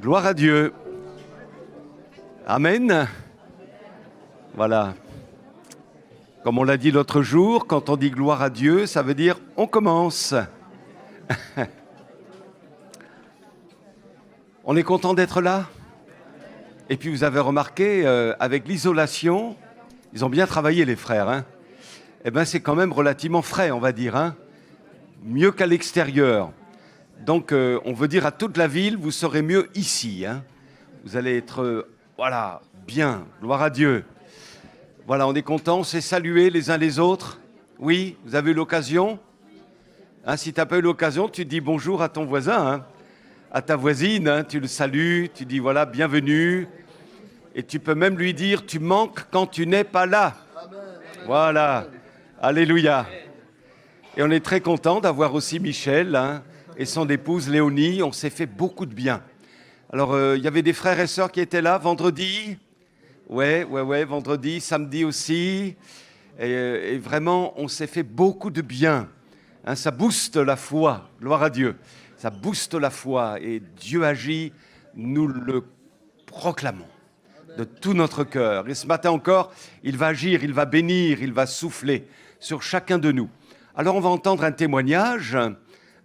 Gloire à Dieu. Amen. Voilà. Comme on l'a dit l'autre jour, quand on dit gloire à Dieu, ça veut dire on commence. On est content d'être là. Et puis vous avez remarqué, avec l'isolation, ils ont bien travaillé les frères. Hein. Eh bien c'est quand même relativement frais, on va dire. Hein. Mieux qu'à l'extérieur. Donc, on veut dire à toute la ville, vous serez mieux ici. Hein. Vous allez être, voilà, bien, gloire à Dieu. Voilà, on est content, on s'est salués les uns les autres. Oui, vous avez eu l'occasion. Hein, si tu n'as pas eu l'occasion, tu dis bonjour à ton voisin, hein, à ta voisine, hein, tu le salues, tu dis voilà, bienvenue. Et tu peux même lui dire, tu manques quand tu n'es pas là. Voilà, alléluia. Et on est très content d'avoir aussi Michel, hein, et son épouse Léonie, on s'est fait beaucoup de bien. Alors, il y avait des frères et sœurs qui étaient là vendredi. Ouais, vendredi, samedi aussi. Et vraiment, on s'est fait beaucoup de bien. Hein, ça booste la foi, gloire à Dieu. Ça booste la foi et Dieu agit, nous le proclamons de tout notre cœur. Et ce matin encore, il va agir, il va bénir, il va souffler sur chacun de nous. Alors, on va entendre un témoignage.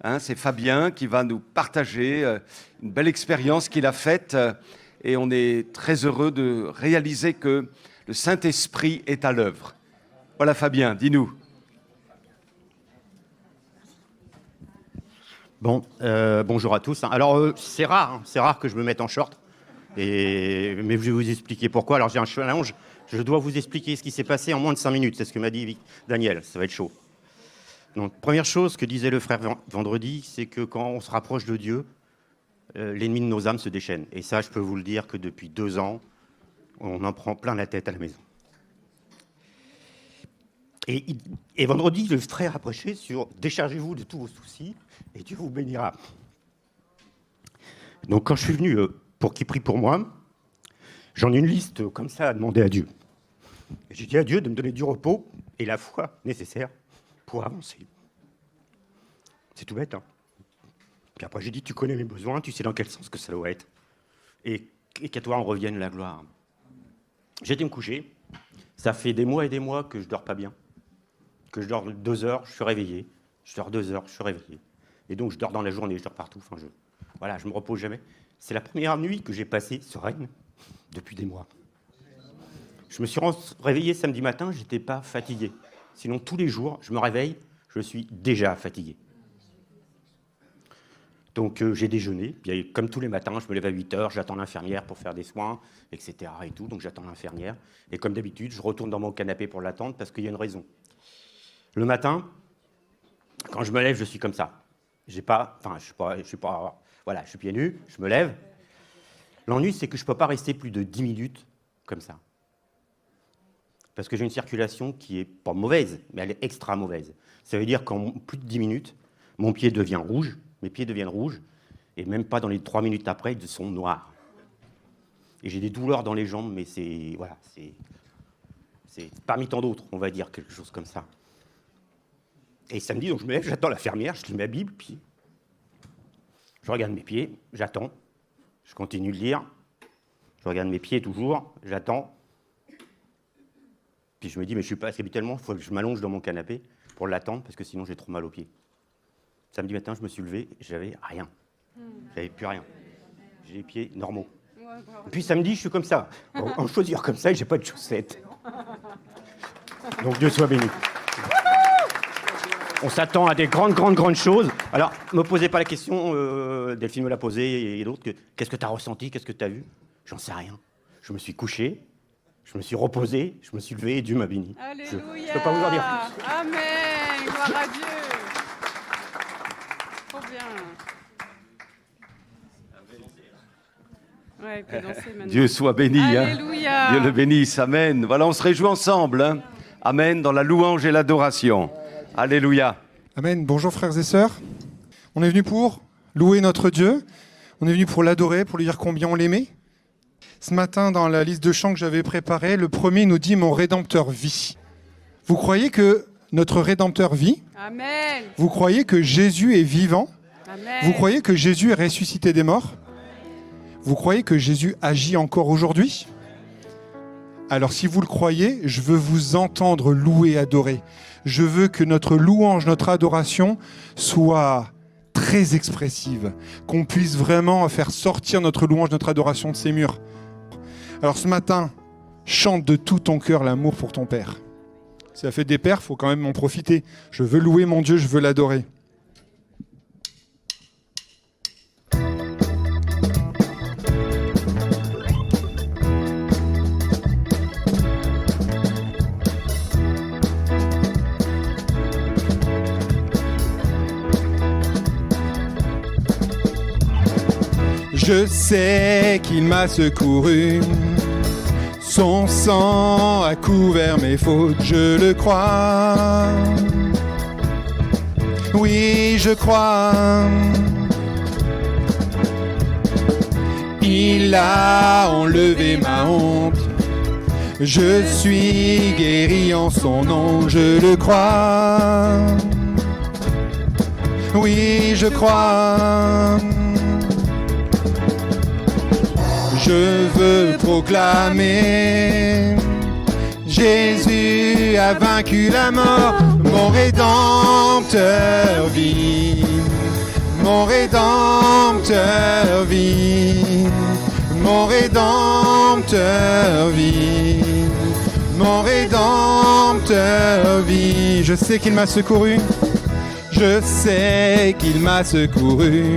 Hein, c'est Fabien qui va nous partager une belle expérience qu'il a faite et on est très heureux de réaliser que le Saint-Esprit est à l'œuvre. Voilà Fabien, dis-nous. Bon, bonjour à tous. Alors c'est rare que je me mette en short, mais je vais vous expliquer pourquoi. Alors j'ai un challenge, je dois vous expliquer ce qui s'est passé en moins de 5 minutes, c'est ce que m'a dit Daniel, ça va être chaud. Donc, première chose que disait le frère vendredi, c'est que quand on se rapproche de Dieu, l'ennemi de nos âmes se déchaîne. Et ça, je peux vous le dire que depuis 2 ans, on en prend plein la tête à la maison. Et vendredi, le frère a prêché sur « Déchargez-vous de tous vos soucis et Dieu vous bénira ». Donc, quand je suis venu pour qu'il prie pour moi, j'en ai une liste comme ça à demander à Dieu. Et j'ai dit à Dieu de me donner du repos et la foi nécessaire pour avancer. C'est tout bête, hein. Puis après, j'ai dit, tu connais mes besoins, tu sais dans quel sens que ça doit être. Et qu'à toi, on revienne la gloire. J'ai été me coucher. Ça fait des mois et des mois que je dors pas bien. Que je dors 2 heures, je suis réveillé. Je dors 2 heures, je suis réveillé. Et donc, je dors dans la journée, je dors partout. Enfin, je me repose jamais. C'est la première nuit que j'ai passée sereine depuis des mois. Je me suis réveillé samedi matin, je n'étais pas fatigué. Sinon, tous les jours, je me réveille, je suis déjà fatigué. Donc, j'ai déjeuné. Puis, comme tous les matins, je me lève à 8 heures, j'attends l'infirmière pour faire des soins, etc. Et tout. Donc, j'attends l'infirmière. Et comme d'habitude, je retourne dans mon canapé pour l'attendre parce qu'il y a une raison. Le matin, quand je me lève, je suis comme ça. Je suis pieds nus, je me lève. L'ennui, c'est que je ne peux pas rester plus de 10 minutes comme ça. Parce que j'ai une circulation qui n'est pas mauvaise, mais elle est extra mauvaise. Ça veut dire qu'en plus de 10 minutes, mon pied devient rouge, mes pieds deviennent rouges, et même pas dans les 3 minutes après, ils sont noirs. Et j'ai des douleurs dans les jambes, mais c'est parmi tant d'autres, on va dire, quelque chose comme ça. Et samedi, donc je me lève, j'attends l'infirmière, je lis ma Bible, puis je regarde mes pieds, j'attends, je continue de lire, je regarde mes pieds toujours, j'attends. Puis je me dis, mais je suis pas habituellement, il faut que je m'allonge dans mon canapé pour l'attendre, parce que sinon j'ai trop mal aux pieds. Samedi matin, je me suis levé, j'avais rien. J'avais plus rien. j'ai les pieds normaux. Et puis samedi, je suis comme ça, en chaussures comme ça, et j'ai pas de chaussettes. Donc Dieu soit béni. On s'attend à des grandes choses. Alors, me posez pas la question, Delphine me l'a posée et d'autres, qu'est-ce que tu as ressenti, qu'est-ce que tu as vu? J'en sais rien. Je me suis couché, je me suis reposé, je me suis levé et Dieu m'a béni. Alléluia. Je peux pas vous en dire plus. Amen. Gloire à Dieu. Trop bien. Ouais, il peut danser maintenant. Dieu soit béni. Alléluia. Dieu le bénisse. Amen. Voilà, on se réjouit ensemble. Hein. Amen. Dans la louange et l'adoration. Alléluia. Amen. Bonjour frères et sœurs. On est venu pour louer notre Dieu. On est venu pour l'adorer, pour lui dire combien on l'aimait. Ce matin, dans la liste de chants que j'avais préparée, le premier nous dit « Mon Rédempteur vit ». Vous croyez que notre Rédempteur vit? Amen. Vous croyez que Jésus est vivant? Amen. Vous croyez que Jésus est ressuscité des morts? Vous croyez que Jésus agit encore aujourd'hui? Alors si vous le croyez, je veux vous entendre louer, adorer. Je veux que notre louange, notre adoration soit très expressive, qu'on puisse vraiment faire sortir notre louange, notre adoration de ces murs. Alors ce matin, chante de tout ton cœur l'amour pour ton Père. Si ça fait des pères, il faut quand même en profiter. Je veux louer mon Dieu, je veux l'adorer. Je sais qu'il m'a secouru, son sang a couvert mes fautes, je le crois. Oui, je crois. Il a enlevé ma honte, je suis guéri en son nom, je le crois. Oui, je crois. Je veux proclamer, Jésus a vaincu la mort, mon Rédempteur vit, mon Rédempteur vit, mon Rédempteur vit, mon Rédempteur vit. Je sais qu'il m'a secouru, je sais qu'il m'a secouru.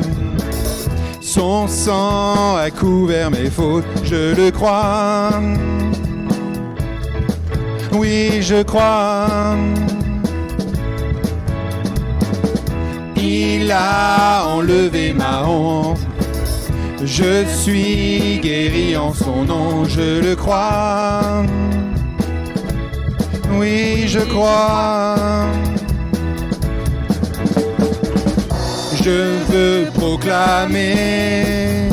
Son sang a couvert mes fautes, je le crois. Oui, je crois. Il a enlevé ma honte, je suis guéri en son nom, je le crois. Oui, je crois. Je veux proclamer,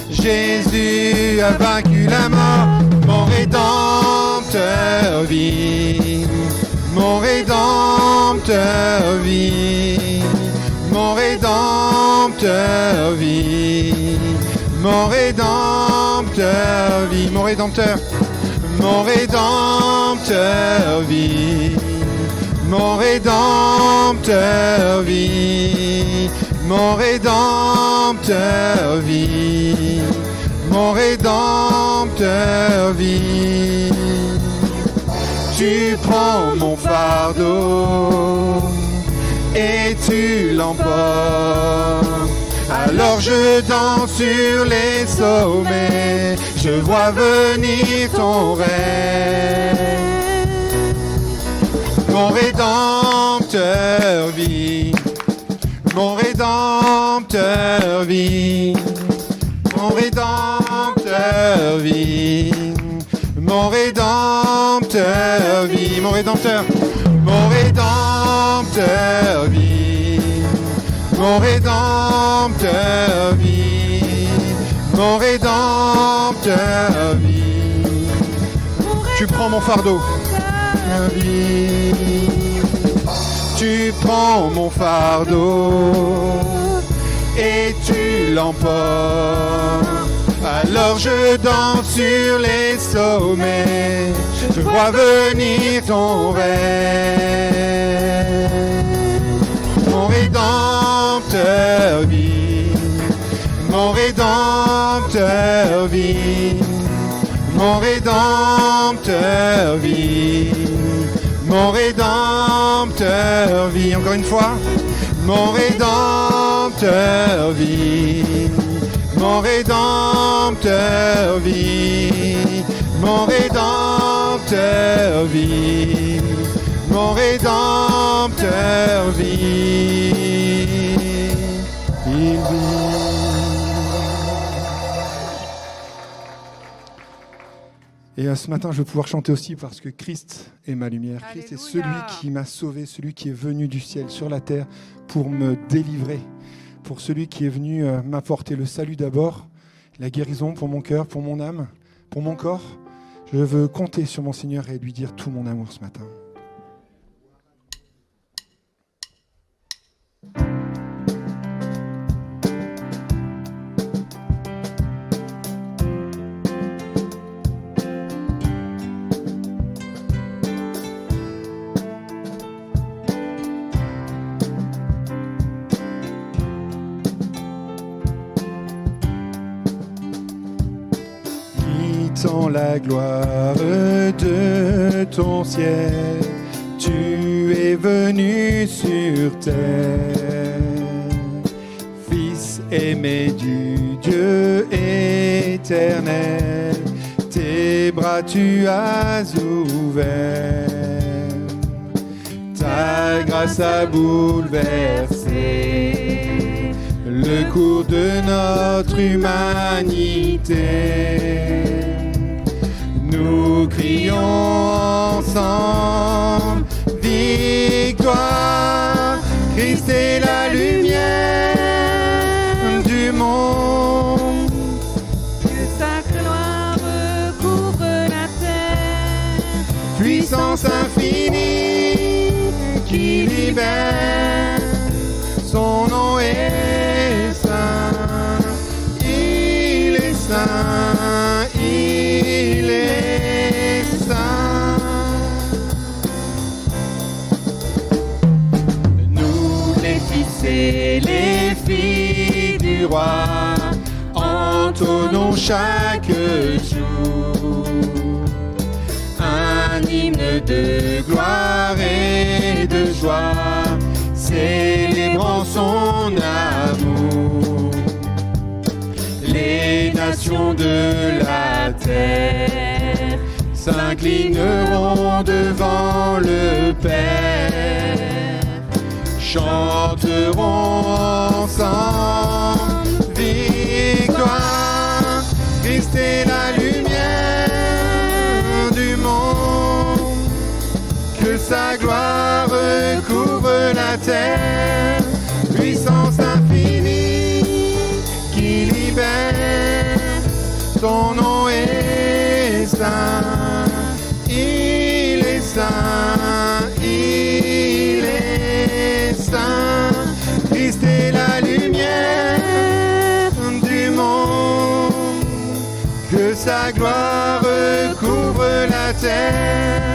Jésus a vaincu la mort, mon Rédempteur vit, mon Rédempteur vit, mon Rédempteur vit, mon Rédempteur vit, mon Rédempteur, mon Rédempteur vit. Mon Rédempteur vit, mon Rédempteur vit, mon Rédempteur vit. Tu prends mon fardeau et tu l'emportes. Alors je danse sur les sommets, je vois venir ton règne. Mon Rédempteur vit, mon Rédempteur vit, mon Rédempteur vit, mon Rédempteur vit, mon Rédempteur, mon Rédempteur vit, mon Rédempteur vit, mon Rédempteur vit. Tu prends mon fardeau. Tu prends mon fardeau et tu l'emportes. Alors je danse sur les sommets, je vois venir ton règne. Mon Rédempteur vit, mon Rédempteur vit. Mon Rédempteur vit. Mon Rédempteur vit. Encore une fois. Mon Rédempteur vit. Mon Rédempteur vit. Mon Rédempteur vit. Mon Rédempteur vit. Il vit. Et ce matin, je vais pouvoir chanter aussi parce que Christ est ma lumière. Christ est celui Alléluia. qui m'a sauvé, celui qui est venu du ciel sur la terre pour me délivrer, pour celui qui est venu m'apporter le salut d'abord, la guérison pour mon cœur, pour mon âme, pour mon corps. Je veux compter sur mon Seigneur et lui dire tout mon amour ce matin. Quittant la gloire de ton ciel, tu es venu sur terre. Fils aimé du Dieu éternel, tes bras tu as ouverts. Ta grâce a bouleversé le cours de notre humanité. Nous crions ensemble, victoire, Christ est la lumière du monde. Que sa gloire recouvre la terre. Puissance infinie qui libère, son nom est saint, il est saint, il est saint. Nous les fils et les filles du roi, entonnons chaque jour un hymne de gloire et de joie, célébrant son amour. Les nations de la terre s'inclineront devant le Père, chanteront ensemble, victoire, Christ est la lumière du monde. Que sa gloire recouvre la terre, puissance infinie qui libère, son nom est saint, il est saint, il est saint. Christ est la lumière du monde, que sa gloire recouvre la terre,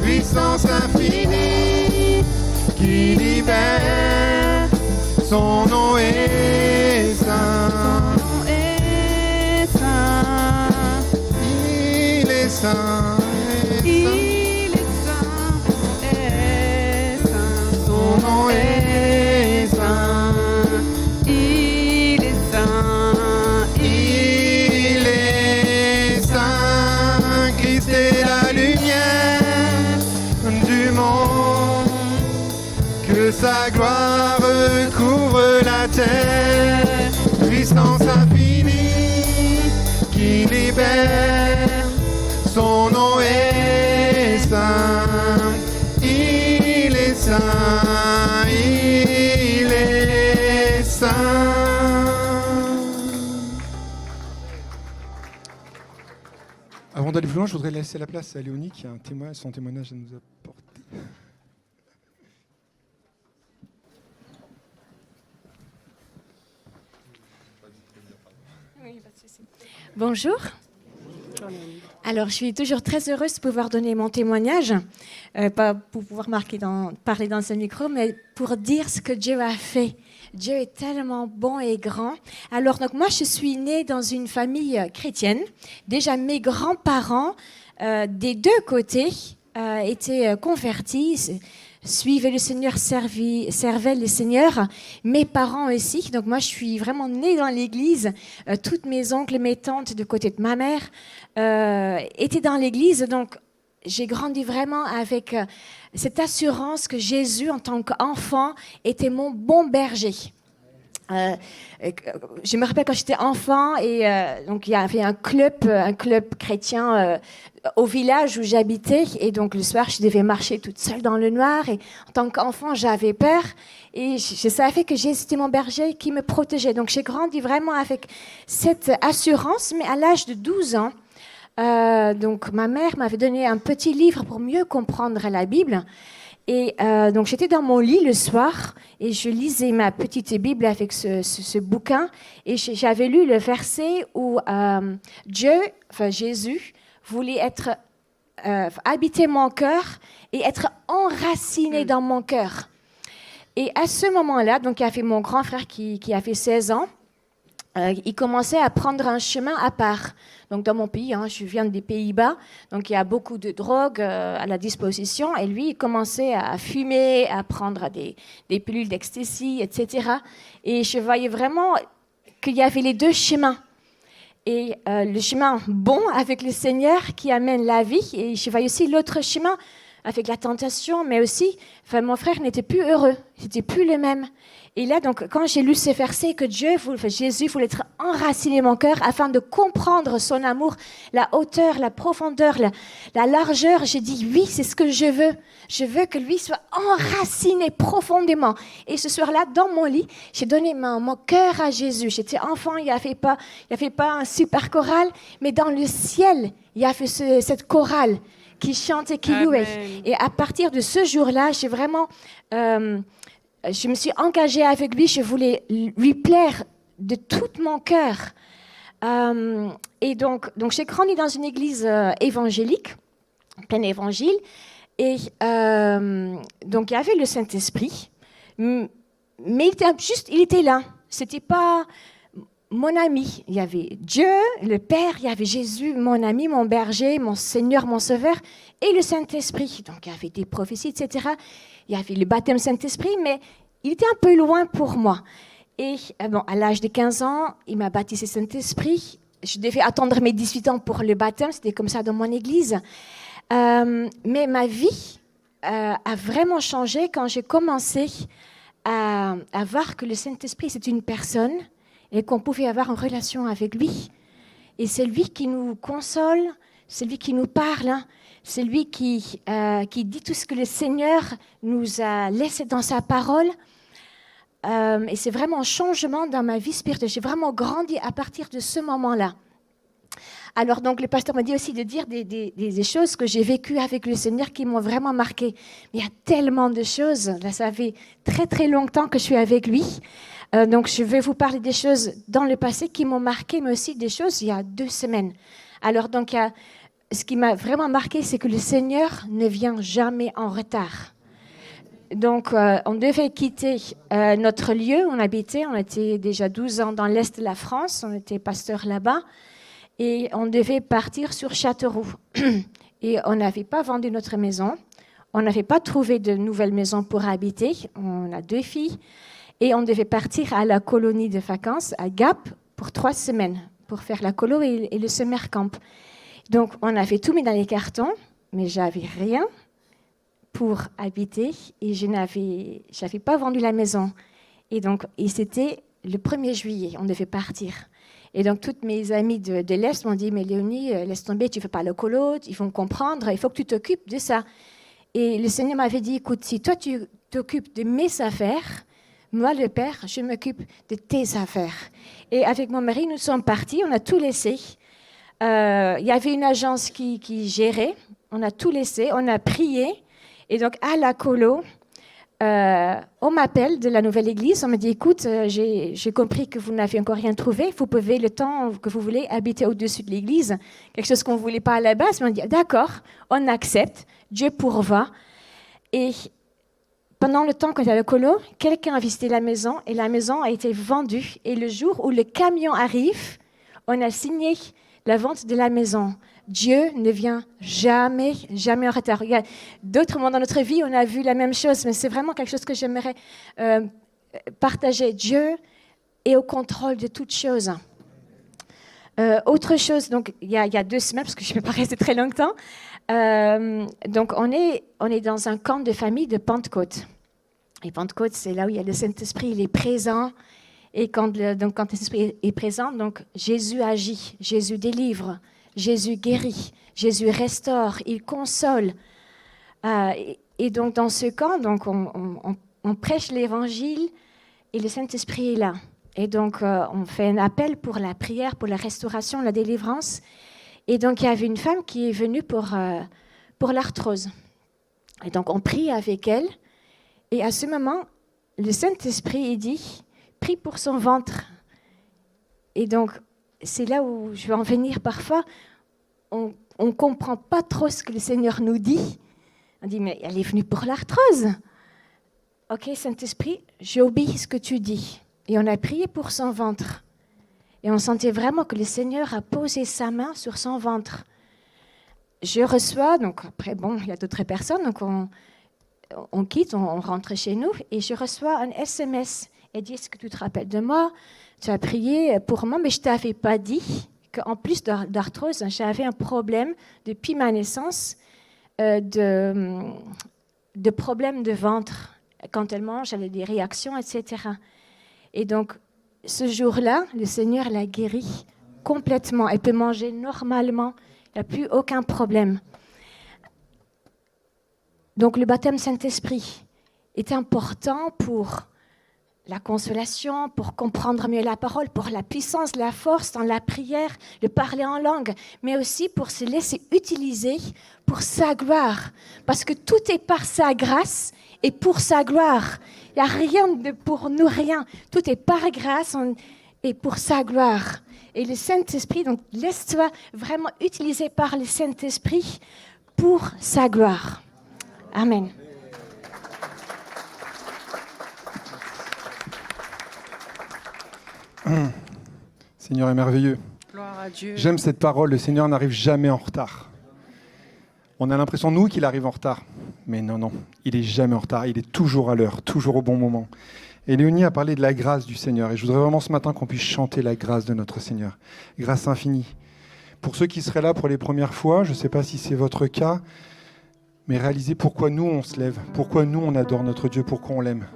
puissance infinie qui libère, son nom est saint, il est saint, Il est saint, est saint, son nom est saint, il est saint, il est saint. Christ est la lumière du monde, que sa gloire recouvre la terre, puissance infinie qui libère, son nom est saint, il est saint, il est saint. Avant d'aller plus loin, je voudrais laisser la place à Léonie qui a son témoignage à nous apporter. Bonjour. Alors, je suis toujours très heureuse de pouvoir donner mon témoignage, pas pour pouvoir parler dans ce micro, mais pour dire ce que Dieu a fait. Dieu est tellement bon et grand. Alors, donc moi, je suis née dans une famille chrétienne. Déjà, mes grands-parents, des deux côtés, étaient convertis, suivaient le Seigneur, servaient le Seigneur. Mes parents aussi. Donc moi, je suis vraiment née dans l'Église. Toutes mes oncles, mes tantes, du côté de ma mère, étaient dans l'Église. Donc, j'ai grandi vraiment avec cette assurance que Jésus, en tant qu'enfant, était mon bon berger. Je me rappelle quand j'étais enfant et donc il y avait un club chrétien au village où j'habitais et donc le soir je devais marcher toute seule dans le noir et en tant qu'enfant j'avais peur et je savais que Jésus était mon berger qui me protégeait. Donc j'ai grandi vraiment avec cette assurance, mais à l'âge de 12 ans, donc ma mère m'avait donné un petit livre pour mieux comprendre la Bible. Et donc j'étais dans mon lit le soir et je lisais ma petite Bible avec ce bouquin et j'avais lu le verset où Jésus voulait habiter mon cœur et être enraciné dans mon cœur. Et à ce moment-là, donc il y avait mon grand frère qui avait 16 ans. Il commençait à prendre un chemin à part. Donc dans mon pays, je viens des Pays-Bas, donc il y a beaucoup de drogue à la disposition. Et lui, il commençait à fumer, à prendre des pilules d'ecstasy, etc. Et je voyais vraiment qu'il y avait les deux chemins. Et le chemin bon avec le Seigneur qui amène la vie. Et je voyais aussi l'autre chemin avec la tentation, mais aussi, mon frère n'était plus heureux, c'était plus le même. Et là, donc, quand j'ai lu ces versets que Jésus voulait être enraciné mon cœur afin de comprendre son amour, la hauteur, la profondeur, la largeur, j'ai dit oui, c'est ce que je veux. Je veux que lui soit enraciné profondément. Et ce soir-là, dans mon lit, j'ai donné mon cœur à Jésus. J'étais enfant, il n'y avait pas un super choral, mais dans le ciel, il y avait cette chorale qui chantait, qui louait. Et à partir de ce jour-là, j'ai vraiment... je me suis engagée avec lui, je voulais lui plaire de tout mon cœur. Et donc j'ai grandi dans une église évangélique, plein évangile. Et donc il y avait le Saint-Esprit, mais il était là. C'était pas mon ami. Il y avait Dieu, le Père, il y avait Jésus, mon ami, mon berger, mon Seigneur, mon Sauveur, et le Saint-Esprit. Donc il y avait des prophéties, etc. Il y avait le baptême Saint-Esprit, mais il était un peu loin pour moi. Et à l'âge de 15 ans, il m'a baptisé Saint-Esprit. Je devais attendre mes 18 ans pour le baptême, c'était comme ça dans mon église. Mais ma vie a vraiment changé quand j'ai commencé à voir que le Saint-Esprit, c'est une personne et qu'on pouvait avoir une relation avec lui. Et c'est lui qui nous console, c'est lui qui nous parle, c'est lui qui dit tout ce que le Seigneur nous a laissé dans sa parole. Et c'est vraiment un changement dans ma vie spirituelle. J'ai vraiment grandi à partir de ce moment-là. Alors donc le pasteur m'a dit aussi de dire des choses que j'ai vécues avec le Seigneur qui m'ont vraiment marqué. Mais il y a tellement de choses. Là, ça fait très très longtemps que je suis avec lui. Donc je vais vous parler des choses dans le passé qui m'ont marqué, mais aussi des choses il y a 2 semaines. Alors donc ce qui m'a vraiment marqué, c'est que le Seigneur ne vient jamais en retard. Donc, on devait quitter notre lieu où on habitait. On était déjà 12 ans dans l'est de la France. On était pasteur là-bas. Et on devait partir sur Châteauroux. Et on n'avait pas vendu notre maison. On n'avait pas trouvé de nouvelle maison pour habiter. On a 2 filles. Et on devait partir à la colonie de vacances à Gap pour 3 semaines pour faire la colo et le summer camp. Donc, on avait tout mis dans les cartons, mais j'avais rien pour habiter et je n'avais pas vendu la maison. Et c'était le 1er juillet, on devait partir. Et donc, toutes mes amies de l'Est m'ont dit « Mais Léonie, laisse tomber, tu ne fais pas le colo, ils vont comprendre, il faut que tu t'occupes de ça. » Et le Seigneur m'avait dit « Écoute, si toi, tu t'occupes de mes affaires, moi, le Père, je m'occupe de tes affaires. » Et avec mon mari, nous sommes partis, on a tout laissé. Il y avait une agence qui gérait, on a tout laissé, on a prié. Et donc, à la colo, on m'appelle de la nouvelle église, on me dit, écoute, j'ai compris que vous n'avez encore rien trouvé, vous pouvez le temps que vous voulez habiter au-dessus de l'église, quelque chose qu'on ne voulait pas à la base, mais on dit, d'accord, on accepte, Dieu pourvoit. Et pendant le temps qu'on était à la colo, quelqu'un a visité la maison et la maison a été vendue. Et le jour où le camion arrive, on a signé la vente de la maison. Dieu ne vient jamais, jamais en retard. Il y a d'autres moments dans notre vie, on a vu la même chose, mais c'est vraiment quelque chose que j'aimerais partager. Dieu est au contrôle de toutes choses. Autre chose, donc il y a 2 semaines, parce que je ne peux pas rester très longtemps, donc on est dans un camp de famille de Pentecôte. Et Pentecôte, c'est là où il y a le Saint-Esprit, il est présent. Et quand le Saint-Esprit est présent, donc Jésus agit, Jésus délivre, Jésus guérit, Jésus restaure, il console. Et donc dans ce camp, donc on prêche l'Évangile et le Saint-Esprit est là. Et donc on fait un appel pour la prière, pour la restauration, la délivrance. Et donc il y avait une femme qui est venue pour l'arthrose. Et donc on prie avec elle. Et à ce moment, le Saint-Esprit il dit, prie pour son ventre. Et donc c'est là où je vais en venir parfois. On ne comprend pas trop ce que le Seigneur nous dit. On dit, mais elle est venue pour l'arthrose. Ok, Saint-Esprit, j'obéis ce que tu dis. Et on a prié pour son ventre. Et on sentait vraiment que le Seigneur a posé sa main sur son ventre. Je reçois, donc après, bon, il y a d'autres personnes, donc on quitte, on rentre chez nous, et je reçois un SMS. Elle dit, est-ce que tu te rappelles de moi? Tu as prié pour moi, mais je ne t'avais pas dit qu'en plus d'arthrose, j'avais un problème depuis ma naissance de problèmes de ventre. Quand elle mange, elle a des réactions, etc. Et donc, ce jour-là, le Seigneur l'a guérie complètement. Elle peut manger normalement, il n'y a plus aucun problème. Donc, le baptême Saint-Esprit est important pour la consolation, pour comprendre mieux la parole, pour la puissance, la force dans la prière, le parler en langue, mais aussi pour se laisser utiliser pour sa gloire. Parce que tout est par sa grâce et pour sa gloire. Il n'y a rien pour nous, rien. Tout est par grâce et pour sa gloire. Et le Saint-Esprit, donc laisse-toi vraiment utiliser par le Saint-Esprit pour sa gloire. Amen. Seigneur est merveilleux. Gloire à Dieu. J'aime cette parole, le Seigneur n'arrive jamais en retard. On a l'impression, nous, qu'il arrive en retard. Mais non, il n'est jamais en retard, il est toujours à l'heure, toujours au bon moment. Et Léonie a parlé de la grâce du Seigneur. Et je voudrais vraiment ce matin qu'on puisse chanter la grâce de notre Seigneur. Grâce infinie. Pour ceux qui seraient là pour les premières fois, je ne sais pas si c'est votre cas, mais réalisez pourquoi nous, on se lève, pourquoi nous, on adore notre Dieu, pourquoi on l'aime.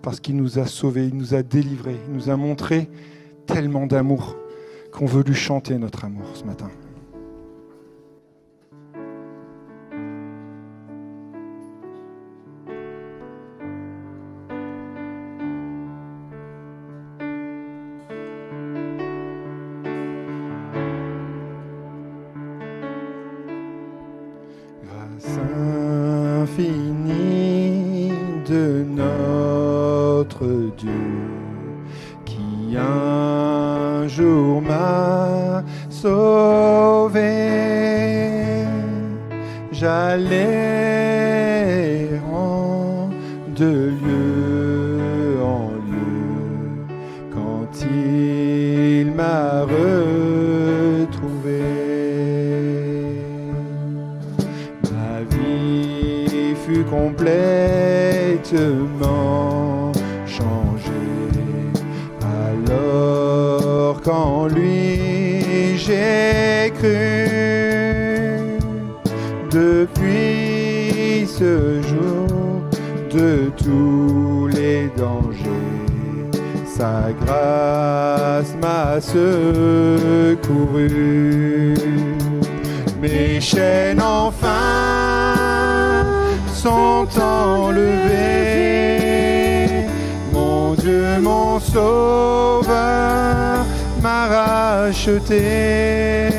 Parce qu'il nous a sauvés, il nous a délivrés, il nous a montré tellement d'amour qu'on veut lui chanter notre amour ce matin. Grâce infinie de notre Dieu, qui un jour m'a sauvé. J'allais errant de lieu en lieu quand il m'a retrouvé. Ma vie fut complètement changée. Alors qu'en lui j'ai cru, depuis ce jour de tous les dangers, sa grâce m'a secouru. Mes chaînes enfin sont enlevées. Mon Dieu, mon Sauveur, m'a racheté.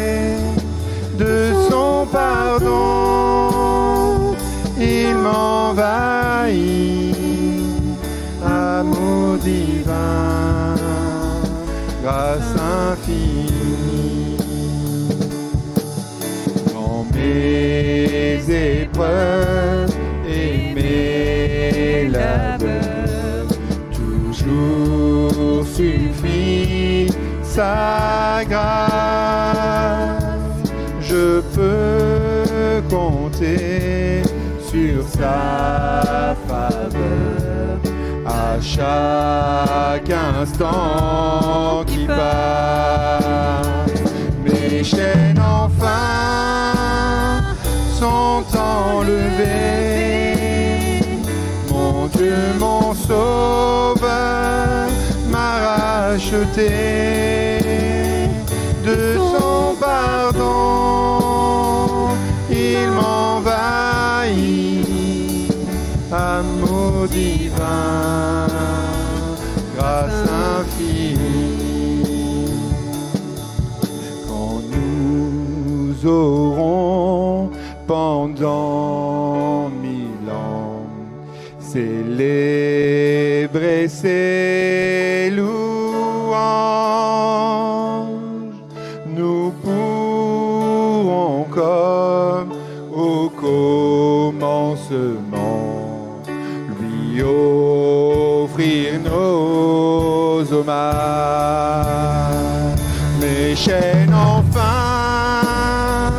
De son pardon, il m'envahit. divin, grâce infinie. Dans mes épreuves et mes labeurs, toujours suffit sa grâce. Je peux compter sur sa faveur à chaque instant qui passe. Mes chaînes enfin sont enlevées. Mon Dieu, mon sauveur m'a racheté. De son pardon, il m'envahit. Amour divin, grâce infinie. Quand nous aurons pendant 1000 ans célébré ses louanges, nous pourrons comme au commencement lui offrir nos hommages. Mes chaînes enfin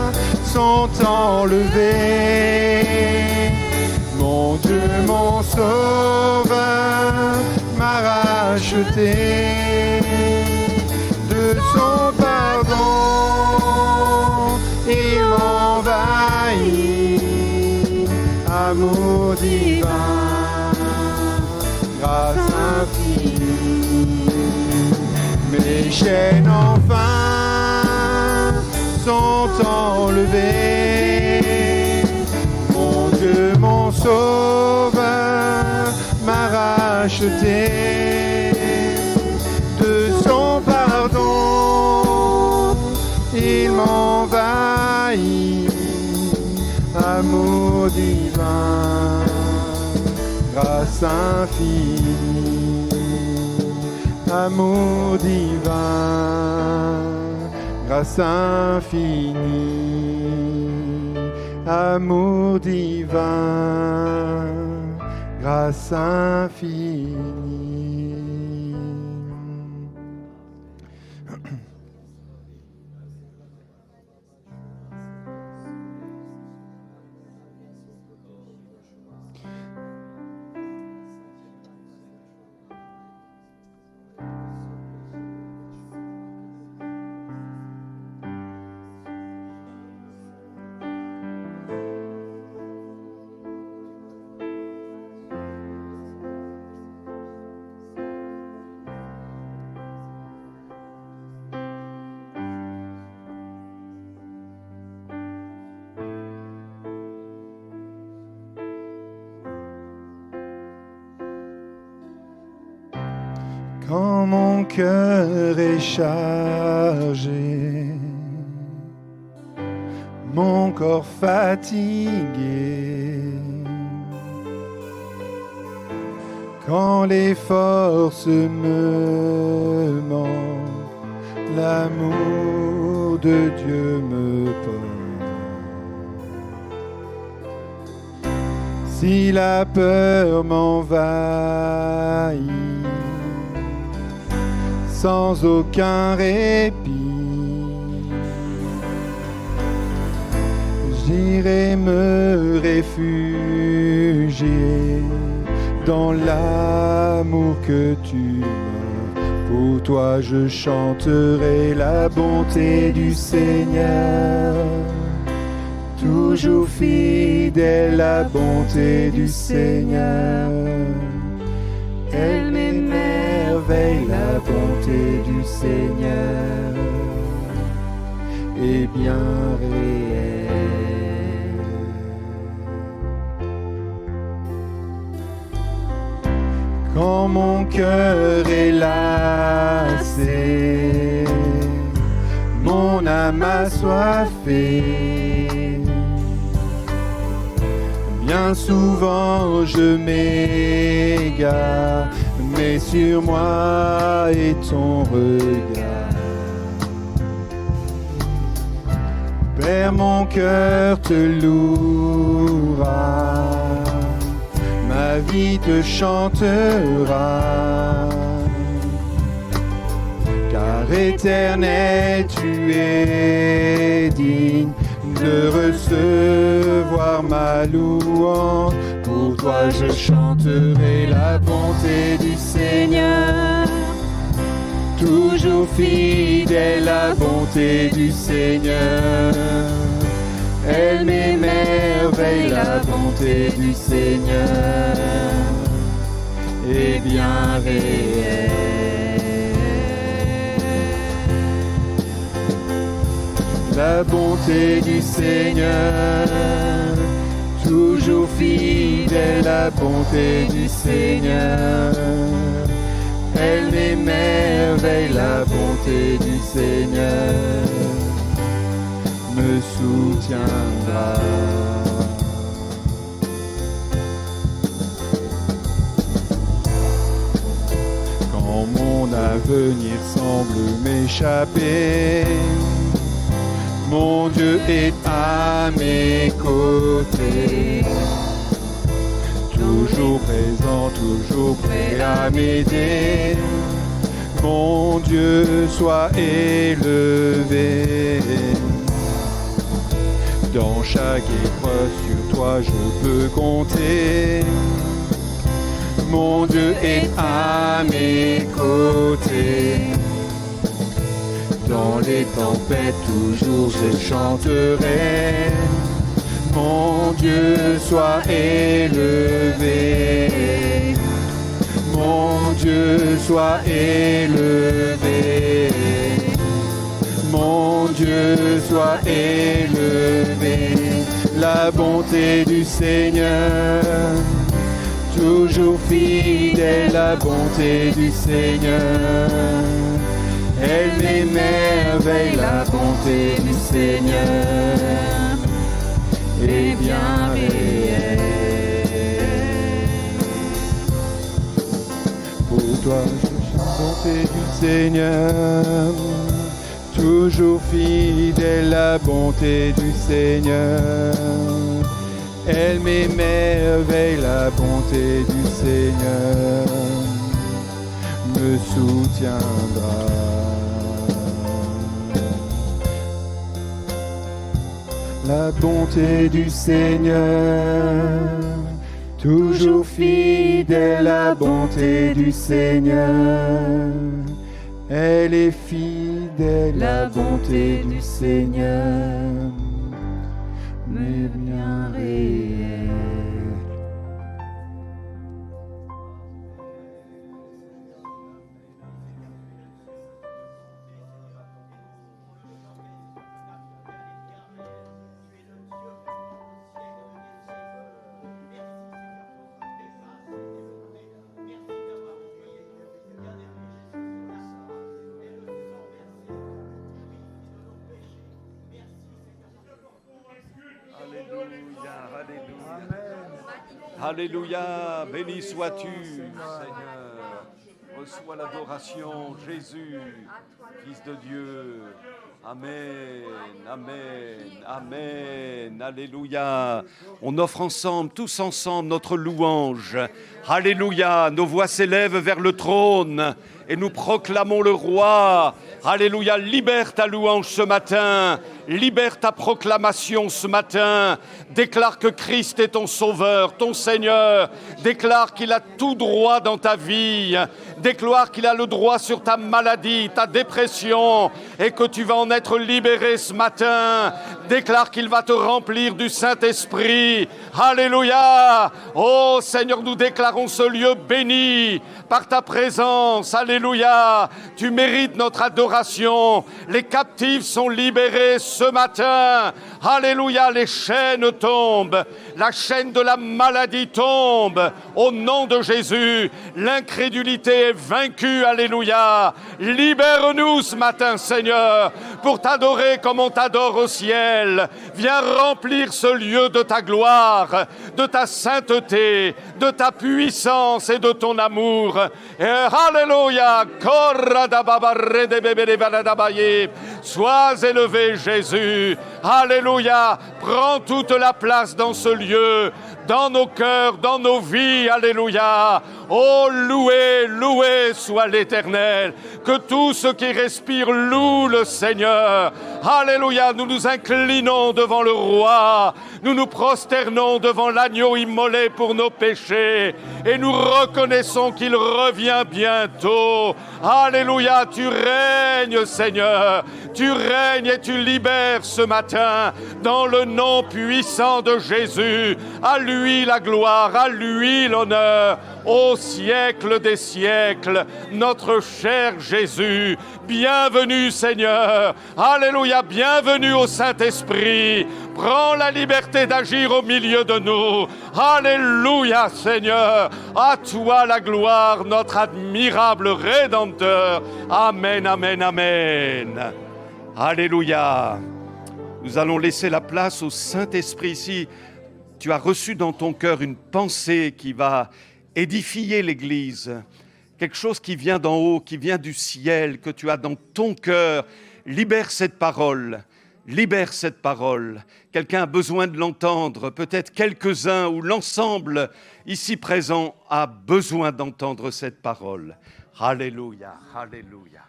sont enlevées. Mon Dieu, mon sauveur m'a racheté. De son pardon, il m'envahit. Amour divin, grâce infinie. Mes chaînes enfin sont enlevées. Mon Dieu, mon sauveur m'a racheté. De son pardon, il m'envahit. Amour divin, grâce infinie. Amour divin, grâce infinie. Amour divin, grâce infinie. Quand mon cœur est chargé, mon corps fatigué, quand les forces me manquent, l'amour de Dieu me porte. Si la peur m'envahit, sans aucun répit, j'irai me réfugier dans l'amour que tu m'as. Pour toi je chanterai la bonté du Seigneur, toujours fidèle la bonté du Seigneur. Elle m'émerveille, la bonté du Seigneur est bien réelle. Quand mon cœur est lassé, mon âme assoiffée, bien souvent je m'égare, mets sur moi et ton regard. Père, mon cœur te louera, ma vie te chantera. Car éternel, tu es digne de recevoir ma louange. Pour toi je chanterai la bonté du Seigneur. Toujours fidèle, la bonté du Seigneur. Elle m'émerveille, la bonté du Seigneur est bien réelle. La bonté du Seigneur, toujours fidèle, la bonté du Seigneur. Elle m'émerveille, la bonté du Seigneur me soutiendra. Quand mon avenir semble m'échapper, mon Dieu est à mes côtés. Toujours présent, toujours prêt à m'aider. Mon Dieu, sois élevé. Dans chaque épreuve, sur toi je peux compter. Mon Dieu est à mes côtés. Dans les tempêtes, toujours je chanterai. Mon Dieu, sois élevé. Mon Dieu, sois élevé. Mon Dieu, sois élevé. La bonté du Seigneur, toujours fidèle, la bonté du Seigneur. Elle m'émerveille, la bonté du Seigneur est bien réelle. Pour toi, je chante la bonté du Seigneur, toujours fidèle, la bonté du Seigneur. Elle m'émerveille, la bonté du Seigneur me soutiendra. La bonté du Seigneur, toujours fidèle, la bonté du Seigneur. Elle est fidèle, la bonté du Seigneur, mais bien réelle. Alléluia, béni sois-tu, Seigneur. Reçois l'adoration, Jésus, Fils de Dieu. Amen, amen, amen, alléluia. On offre ensemble, tous ensemble, notre louange. Alléluia, nos voix s'élèvent vers le trône et nous proclamons le roi. Alléluia, libère ta louange ce matin, libère ta proclamation ce matin. Déclare que Christ est ton sauveur, ton Seigneur. Déclare qu'il a tout droit dans ta vie. Déclare qu'il a le droit sur ta maladie, ta dépression, et que tu vas en être libéré ce matin. Déclare qu'il va te remplir du Saint-Esprit. Alléluia. Oh Seigneur, nous déclarons ce lieu béni par ta présence. Alléluia. Tu mérites notre adoration. Les captifs sont libérés ce matin. Alléluia. Les chaînes tombent. La chaîne de la maladie tombe. Au nom de Jésus, l'incrédulité est vaincue. Alléluia. Libère-nous ce matin, Seigneur, pour t'adorer comme on t'adore au ciel. éternel, viens remplir ce lieu de ta gloire, de ta sainteté, de ta puissance et de ton amour. Et alléluia, sois élevé Jésus, alléluia, prends toute la place dans ce lieu, dans nos cœurs, dans nos vies, alléluia. Oh, loué, loué soit l'Éternel, que tout ce qui respire loue le Seigneur. Alléluia, nous nous inclinons devant le roi, nous nous prosternons devant l'agneau immolé pour nos péchés et nous reconnaissons qu'il revient bientôt. Alléluia, tu règnes Seigneur, tu règnes et tu libères ce matin dans le nom puissant de Jésus. À lui la gloire, à lui l'honneur, au siècle des siècles, notre cher Jésus. Bienvenue Seigneur, alléluia, bienvenue au Saint-Esprit. Prends la liberté d'agir au milieu de nous. Alléluia Seigneur, à toi la gloire, notre admirable Rédempteur. Amen, amen, amen. Alléluia. Nous allons laisser la place au Saint-Esprit. Si tu as reçu dans ton cœur une pensée qui va édifier l'Église, quelque chose qui vient d'en haut, qui vient du ciel, que tu as dans ton cœur, libère cette parole. Libère cette parole. Quelqu'un a besoin de l'entendre, peut-être quelques-uns ou l'ensemble ici présent a besoin d'entendre cette parole. Alléluia, alléluia.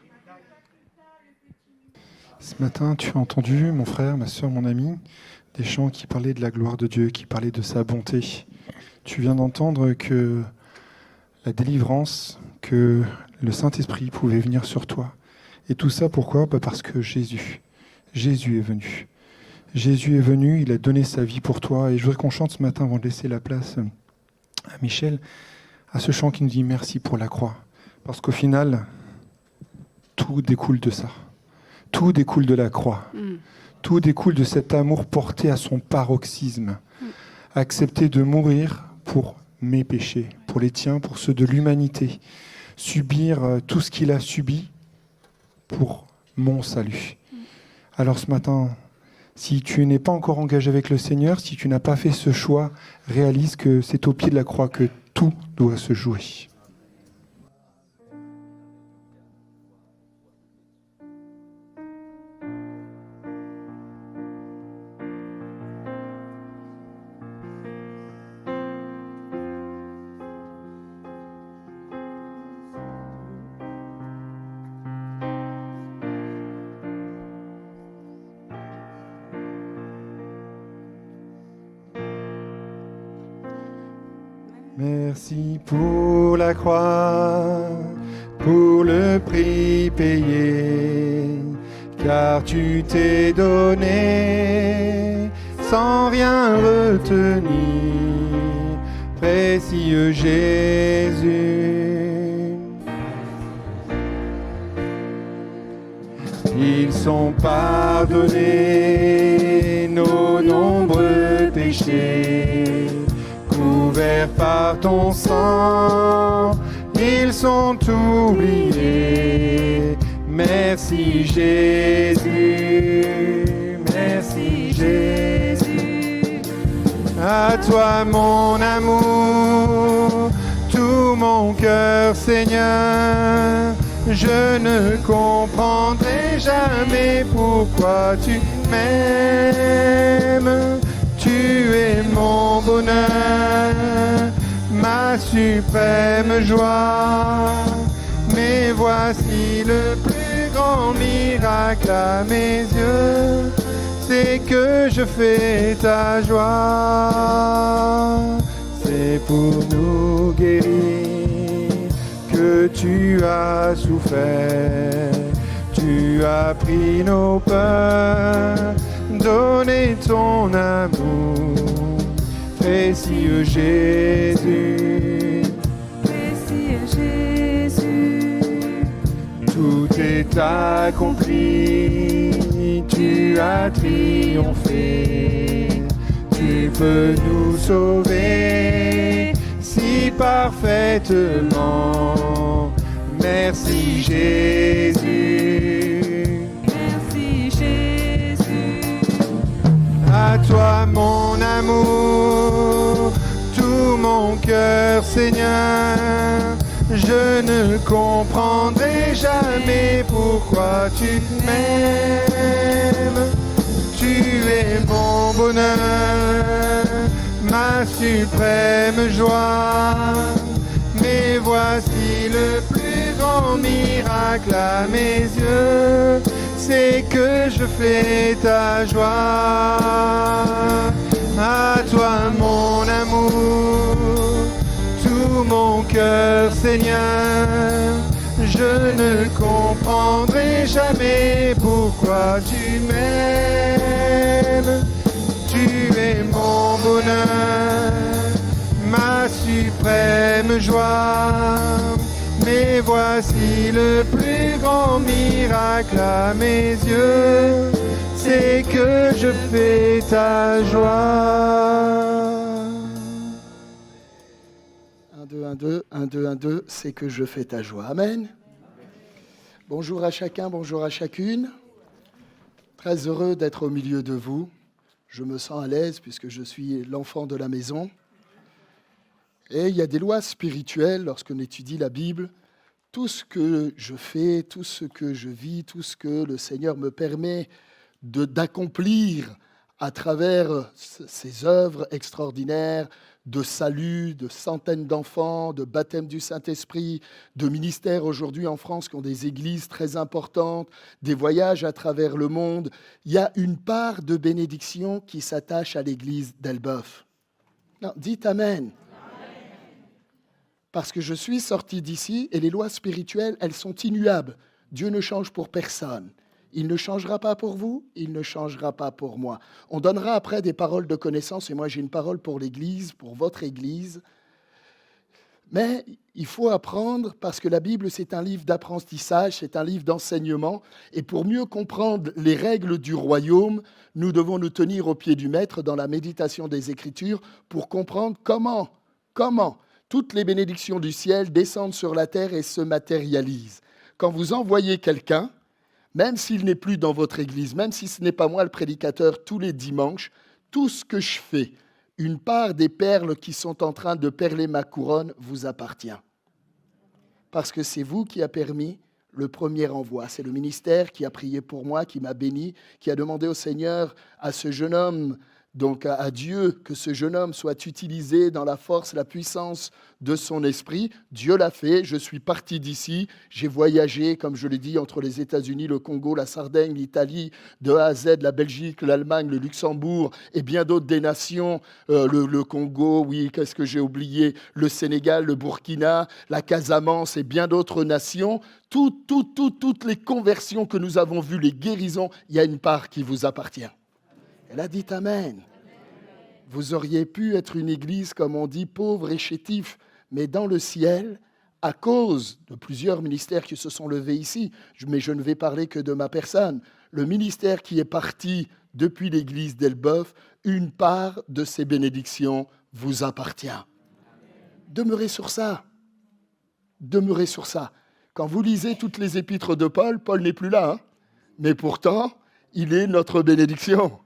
Ce matin, tu as entendu, mon frère, ma sœur, mon ami, des chants qui parlaient de la gloire de Dieu, qui parlaient de sa bonté. Tu viens d'entendre que la délivrance, que le Saint-Esprit pouvait venir sur toi. Et tout ça, pourquoi ? Parce que Jésus est venu. Jésus est venu, il a donné sa vie pour toi. Et je voudrais qu'on chante ce matin, avant de laisser la place à Michel, à ce chant qui nous dit merci pour la croix. Parce qu'au final, tout découle de ça. Tout découle de la croix. Tout découle de cet amour porté à son paroxysme. Accepter de mourir pour mes péchés, pour les tiens, pour ceux de l'humanité. Subir tout ce qu'il a subi pour mon salut. Alors ce matin, si tu n'es pas encore engagé avec le Seigneur, si tu n'as pas fait ce choix, réalise que c'est au pied de la croix que tout doit se jouer. Merci pour la croix, pour le prix payé, car tu t'es donné sans rien retenir, précieux Jésus. Ils sont pardonnés nos nombreux péchés. Couverts par ton sang, ils sont oubliés. Merci Jésus, merci Jésus. À toi mon amour, tout mon cœur Seigneur. Je ne comprendrai jamais pourquoi tu m'aimes. Tu es mon bonheur, ma suprême joie. Mais voici le plus grand miracle à mes yeux, c'est que je fais ta joie. C'est pour nous guérir que tu as souffert. Tu as pris nos peurs, donné ton amour, précieux Jésus, Précieux Jésus, tout est accompli, tu as triomphé, tu peux nous sauver si parfaitement. Merci Jésus. merci Jésus, toi mon amour, tout mon cœur, Seigneur. Je ne comprendrai jamais pourquoi tu m'aimes. Tu es mon bonheur, ma suprême joie. Mais voici le plus grand miracle à mes yeux, c'est que je fais ta joie. À toi mon amour, tout mon cœur, Seigneur. Je ne comprendrai jamais pourquoi tu m'aimes. Tu es mon bonheur, ma suprême joie. Mais voici le plus grand miracle à mes yeux, c'est que je fais ta joie. 1, 2, 1, 2, 1, 2, 1, 2, c'est que je fais ta joie. Amen. Bonjour à chacun, bonjour à chacune. Très heureux d'être au milieu de vous. Je me sens à l'aise puisque je suis l'enfant de la maison. Et il y a des lois spirituelles lorsqu'on étudie la Bible. Tout ce que je fais, tout ce que je vis, tout ce que le Seigneur me permet d'accomplir à travers ces œuvres extraordinaires de salut, de centaines d'enfants, de baptême du Saint-Esprit, de ministères aujourd'hui en France qui ont des églises très importantes, des voyages à travers le monde. Il y a une part de bénédiction qui s'attache à l'église d'Elbeuf. Non, dites Amen. Parce que je suis sorti d'ici et les lois spirituelles, elles sont immuables. Dieu ne change pour personne. Il ne changera pas pour vous, il ne changera pas pour moi. On donnera après des paroles de connaissance, et moi j'ai une parole pour l'Église, pour votre Église. Mais il faut apprendre, parce que la Bible c'est un livre d'apprentissage, c'est un livre d'enseignement, et pour mieux comprendre les règles du royaume, nous devons nous tenir au pied du Maître dans la méditation des Écritures pour comprendre comment toutes les bénédictions du ciel descendent sur la terre et se matérialisent. Quand vous envoyez quelqu'un, même s'il n'est plus dans votre église, même si ce n'est pas moi le prédicateur tous les dimanches, tout ce que je fais, une part des perles qui sont en train de perler ma couronne vous appartient. Parce que c'est vous qui a permis le premier envoi. C'est le ministère qui a prié pour moi, qui m'a béni, qui a demandé au Seigneur, à ce jeune homme, donc à Dieu, que ce jeune homme soit utilisé dans la force, la puissance de son esprit. Dieu l'a fait, je suis parti d'ici, j'ai voyagé, comme je l'ai dit, entre les États-Unis, le Congo, la Sardaigne, l'Italie, de A à Z, la Belgique, l'Allemagne, le Luxembourg et bien d'autres des nations, le Congo, oui, qu'est-ce que j'ai oublié, le Sénégal, le Burkina, la Casamance et bien d'autres nations. Toutes les conversions que nous avons vues, les guérisons, il y a une part qui vous appartient. Elle a dit Amen. Vous auriez pu être une église, comme on dit, pauvre et chétif, mais dans le ciel, à cause de plusieurs ministères qui se sont levés ici, mais je ne vais parler que de ma personne, le ministère qui est parti depuis l'église d'Elbeuf, une part de ces bénédictions vous appartient. Demeurez sur ça. Demeurez sur ça. Quand vous lisez toutes les épîtres de Paul, Paul n'est plus là, hein, mais pourtant, il est notre bénédiction.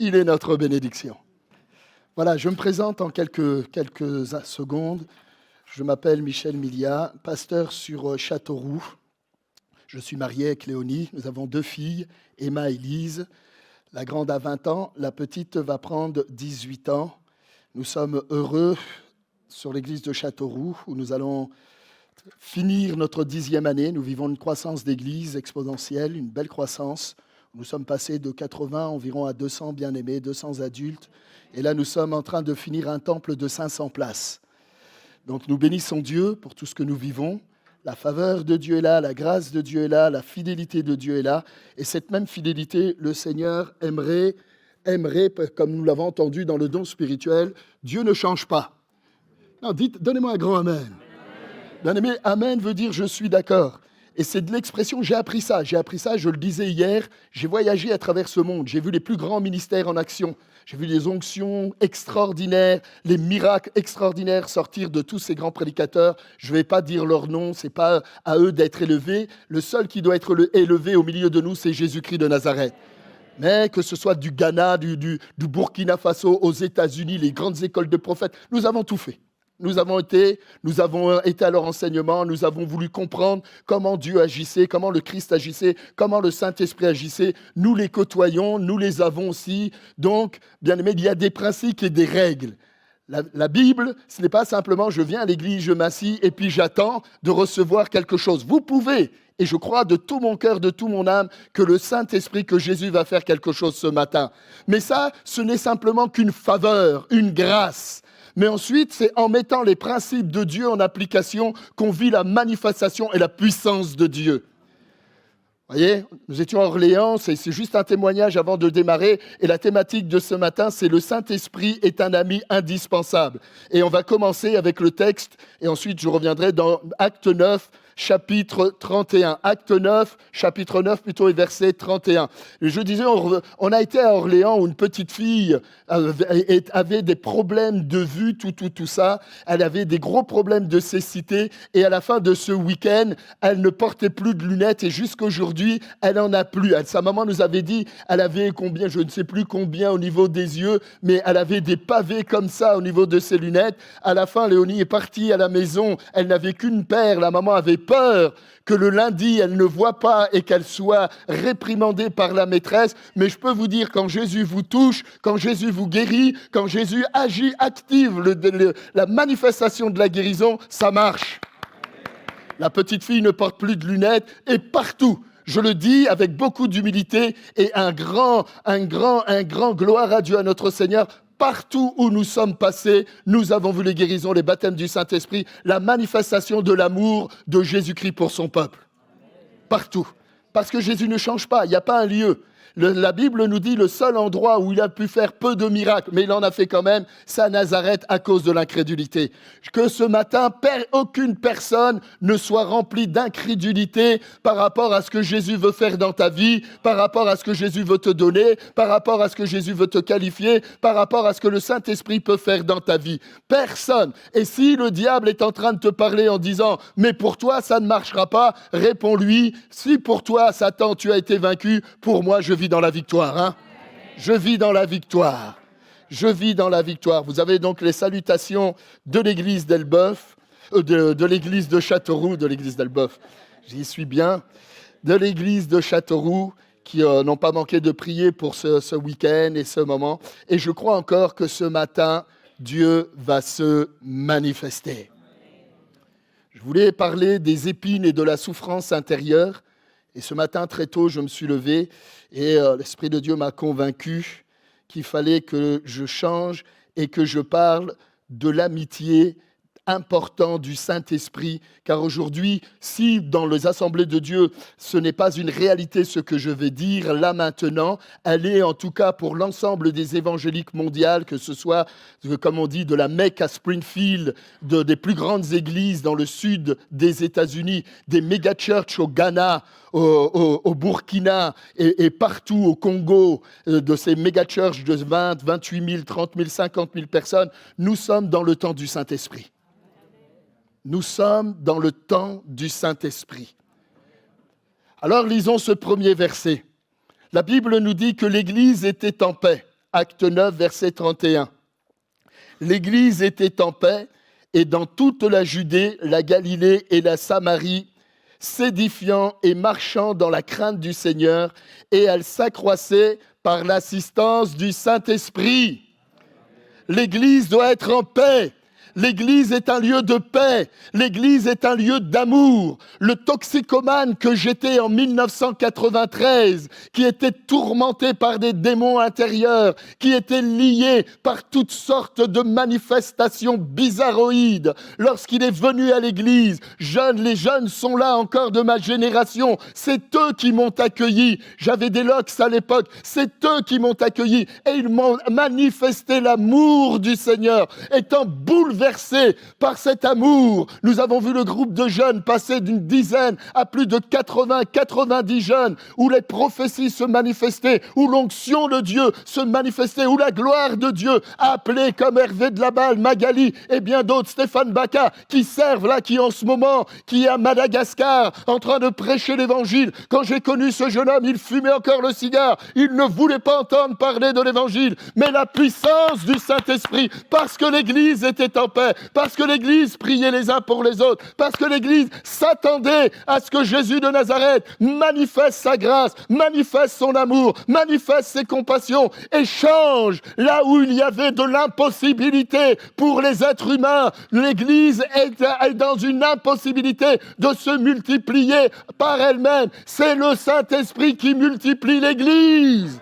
Il est notre bénédiction. Voilà, je me présente en quelques secondes. Je m'appelle Michel Milia, pasteur sur Châteauroux. Je suis marié avec Léonie. Nous avons 2 filles, Emma et Lise. La grande a 20 ans, la petite va prendre 18 ans. Nous sommes heureux sur l'église de Châteauroux, où nous allons finir notre 10e année. Nous vivons une croissance d'église exponentielle, une belle croissance. Nous sommes passés de 80 environ à 200 bien-aimés, 200 adultes. Et là, nous sommes en train de finir un temple de 500 places. Donc, nous bénissons Dieu pour tout ce que nous vivons. La faveur de Dieu est là, la grâce de Dieu est là, la fidélité de Dieu est là. Et cette même fidélité, le Seigneur aimerait, comme nous l'avons entendu dans le don spirituel, Dieu ne change pas. Non, donnez-moi un grand Amen. Bien-aimé, Amen veut dire « je suis d'accord ». Et c'est de l'expression, j'ai appris ça, je le disais hier, j'ai voyagé à travers ce monde, j'ai vu les plus grands ministères en action, j'ai vu les onctions extraordinaires, les miracles extraordinaires sortir de tous ces grands prédicateurs. Je ne vais pas dire leur nom, ce n'est pas à eux d'être élevés, le seul qui doit être élevé au milieu de nous, c'est Jésus-Christ de Nazareth. Mais que ce soit du Ghana, du Burkina Faso, aux États-Unis, les grandes écoles de prophètes, nous avons tout fait. Nous avons été à leur enseignement, nous avons voulu comprendre comment Dieu agissait, comment le Christ agissait, comment le Saint-Esprit agissait. Nous les côtoyons, nous les avons aussi. Donc, bien aimés, il y a des principes et des règles. La Bible, ce n'est pas simplement je viens à l'église, je m'assis et puis j'attends de recevoir quelque chose. Vous pouvez, et je crois de tout mon cœur, de tout mon âme, que le Saint-Esprit, que Jésus va faire quelque chose ce matin. Mais ça, ce n'est simplement qu'une faveur, une grâce. Mais ensuite, c'est en mettant les principes de Dieu en application qu'on vit la manifestation et la puissance de Dieu. Vous voyez, nous étions à Orléans, c'est juste un témoignage avant de démarrer. Et la thématique de ce matin, c'est « Le Saint-Esprit est un ami indispensable ». Et on va commencer avec le texte, et ensuite je reviendrai dans Acte 9, chapitre 31. Acte 9, chapitre 9 plutôt, et verset 31. Et je disais, on a été à Orléans où une petite fille avait des problèmes de vue, tout ça. Elle avait des gros problèmes de cécité. Et à la fin de ce week-end, elle ne portait plus de lunettes. Et jusqu'aujourd'hui, elle n'en a plus. Sa maman nous avait dit, elle avait combien, je ne sais plus combien au niveau des yeux, mais elle avait des pavés comme ça au niveau de ses lunettes. À la fin, Léonie est partie à la maison. Elle n'avait qu'une paire. La maman avait peur que le lundi, elle ne voit pas et qu'elle soit réprimandée par la maîtresse. Mais je peux vous dire, quand Jésus vous touche, quand Jésus vous guérit, quand Jésus agit, active la manifestation de la guérison, ça marche. La petite fille ne porte plus de lunettes et partout. Je le dis avec beaucoup d'humilité et un grand gloire à Dieu, à notre Seigneur. Partout où nous sommes passés, nous avons vu les guérisons, les baptêmes du Saint-Esprit, la manifestation de l'amour de Jésus-Christ pour son peuple. Partout. Parce que Jésus ne change pas, il n'y a pas un lieu. La Bible nous dit le seul endroit où il a pu faire peu de miracles, mais il en a fait quand même, c'est à Nazareth à cause de l'incrédulité. Que ce matin, aucune personne ne soit remplie d'incrédulité par rapport à ce que Jésus veut faire dans ta vie, par rapport à ce que Jésus veut te donner, par rapport à ce que Jésus veut te qualifier, par rapport à ce que le Saint-Esprit peut faire dans ta vie. Personne. Et si le diable est en train de te parler en disant « mais pour toi, ça ne marchera pas », réponds-lui « si pour toi, Satan, tu as été vaincu, pour moi, je vis dans la victoire. Hein. Je vis dans la victoire. Je vis dans la victoire. Vous avez donc les salutations de l'église d'Elbeuf, de l'église de Châteauroux, de l'église d'Elbeuf. J'y suis bien. De l'église de Châteauroux qui n'ont pas manqué de prier pour ce week-end et ce moment. Et je crois encore que ce matin, Dieu va se manifester. Je voulais parler des épines et de la souffrance intérieure. Et ce matin, très tôt, je me suis levé et l'Esprit de Dieu m'a convaincu qu'il fallait que je change et que je parle de l'amitié importante du Saint-Esprit. Car aujourd'hui, si dans les assemblées de Dieu, ce n'est pas une réalité ce que je vais dire là maintenant, elle est en tout cas pour l'ensemble des évangéliques mondiales, que ce soit, comme on dit, de la Mecque à Springfield, des plus grandes églises dans le sud des États-Unis, des méga-churches au Ghana, au Burkina et partout au Congo, de ces méga-churches de 20, 28 000, 30 000, 50 000 personnes, nous sommes dans le temps du Saint-Esprit. Nous sommes dans le temps du Saint-Esprit. Alors lisons ce premier verset. La Bible nous dit que l'Église était en paix. Acte 9, verset 31. L'Église était en paix et dans toute la Judée, la Galilée et la Samarie, s'édifiant et marchant dans la crainte du Seigneur, et elle s'accroissait par l'assistance du Saint-Esprit. L'Église doit être en paix. L'Église est un lieu de paix. L'Église est un lieu d'amour. Le toxicomane que j'étais en 1993, qui était tourmenté par des démons intérieurs, qui était lié par toutes sortes de manifestations bizarroïdes, lorsqu'il est venu à l'Église, les jeunes sont là encore de ma génération, c'est eux qui m'ont accueilli. J'avais des locks à l'époque, c'est eux qui m'ont accueilli et ils m'ont manifesté l'amour du Seigneur, étant bouleversé bouleversés par cet amour. Nous avons vu le groupe de jeunes passer d'une dizaine à plus de 80, 90 jeunes, où les prophéties se manifestaient, où l'onction de Dieu se manifestait, où la gloire de Dieu, appelée comme Hervé de Laballe, Magali et bien d'autres, Stéphane Baka, qui servent là, qui en ce moment, qui est à Madagascar, en train de prêcher l'évangile. Quand j'ai connu ce jeune homme, il fumait encore le cigare, il ne voulait pas entendre parler de l'évangile, mais la puissance du Saint-Esprit, parce que l'Église était en paix, parce que l'Église priait les uns pour les autres, parce que l'Église s'attendait à ce que Jésus de Nazareth manifeste sa grâce, manifeste son amour, manifeste ses compassions et change là où il y avait de l'impossibilité pour les êtres humains. L'Église est dans une impossibilité de se multiplier par elle-même. C'est le Saint-Esprit qui multiplie l'Église.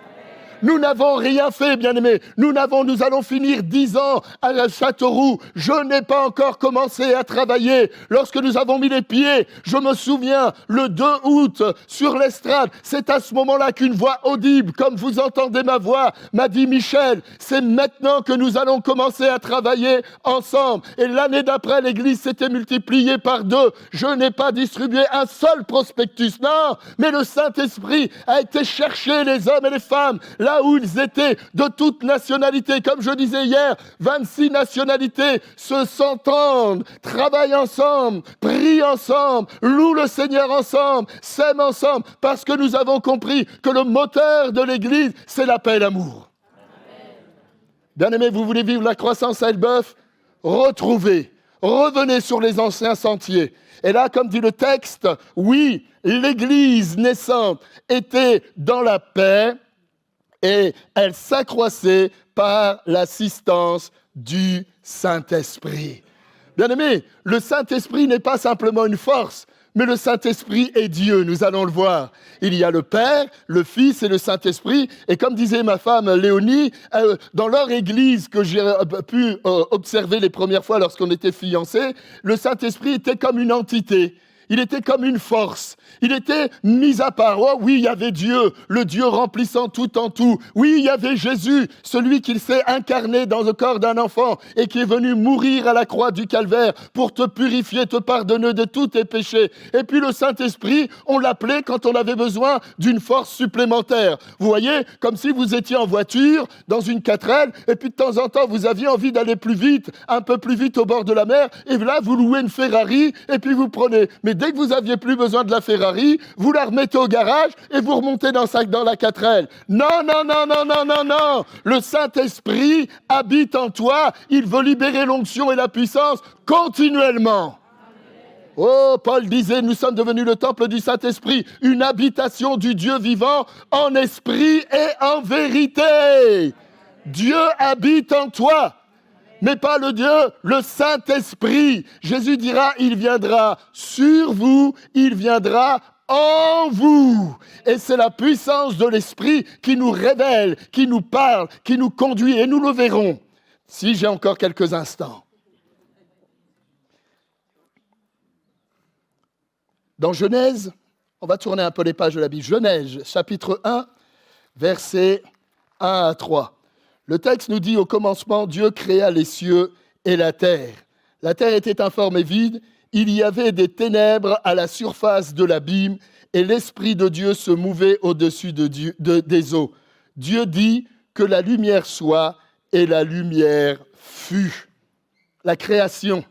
Nous n'avons rien fait, bien-aimés. Nous allons finir 10 ans à la Châteauroux. Je n'ai pas encore commencé à travailler. Lorsque nous avons mis les pieds, je me souviens, le 2 août, sur l'estrade, c'est à ce moment-là qu'une voix audible, comme vous entendez ma voix, m'a dit « Michel, c'est maintenant que nous allons commencer à travailler ensemble. » Et l'année d'après, l'Église s'était multipliée par 2. Je n'ai pas distribué un seul prospectus, non, mais le Saint-Esprit a été chercher les hommes et les femmes, là où ils étaient, de toutes nationalités. Comme je disais hier, 26 nationalités s'entendent, travaillent ensemble, prient ensemble, louent le Seigneur ensemble, s'aiment ensemble, parce que nous avons compris que le moteur de l'Église, c'est la paix et l'amour. Bien-aimés, vous voulez vivre la croissance à Elbeuf? Retrouvez, revenez sur les anciens sentiers. Et là, comme dit le texte, oui, l'Église naissante était dans la paix, et elle s'accroissait par l'assistance du Saint-Esprit. Bien-aimés, le Saint-Esprit n'est pas simplement une force, mais le Saint-Esprit est Dieu, nous allons le voir. Il y a le Père, le Fils et le Saint-Esprit. Et comme disait ma femme Léonie, dans leur église que j'ai pu observer les premières fois lorsqu'on était fiancés, le Saint-Esprit était comme une entité. Il était comme une force. Il était mis à part. Oh oui, il y avait Dieu, le Dieu remplissant tout en tout. Oui, il y avait Jésus, celui qui s'est incarné dans le corps d'un enfant et qui est venu mourir à la croix du calvaire pour te purifier, te pardonner de tous tes péchés. Et puis le Saint-Esprit, on l'appelait quand on avait besoin d'une force supplémentaire. Vous voyez, comme si vous étiez en voiture, dans une 4L, et puis de temps en temps, vous aviez envie d'aller plus vite, un peu plus vite au bord de la mer, et là, vous louez une Ferrari, et puis vous prenez. Mais dès que vous aviez plus besoin de la Ferrari, vous la remettez au garage et vous remontez dans la 4L. Non. Le Saint-Esprit habite en toi. Il veut libérer l'onction et la puissance continuellement. Oh, Paul disait, nous sommes devenus le temple du Saint-Esprit, une habitation du Dieu vivant en esprit et en vérité. Dieu habite en toi. Mais pas le Dieu, le Saint-Esprit. Jésus dira, il viendra sur vous, il viendra en vous. Et c'est la puissance de l'Esprit qui nous révèle, qui nous parle, qui nous conduit. Et nous le verrons, si j'ai encore quelques instants. Dans Genèse, on va tourner un peu les pages de la Bible. Genèse, chapitre 1, versets 1 à 3. Le texte nous dit, au commencement, Dieu créa les cieux et la terre. La terre était informe et vide, il y avait des ténèbres à la surface de l'abîme, et l'Esprit de Dieu se mouvait au-dessus des eaux. Dieu dit que la lumière soit, et la lumière fut. La création.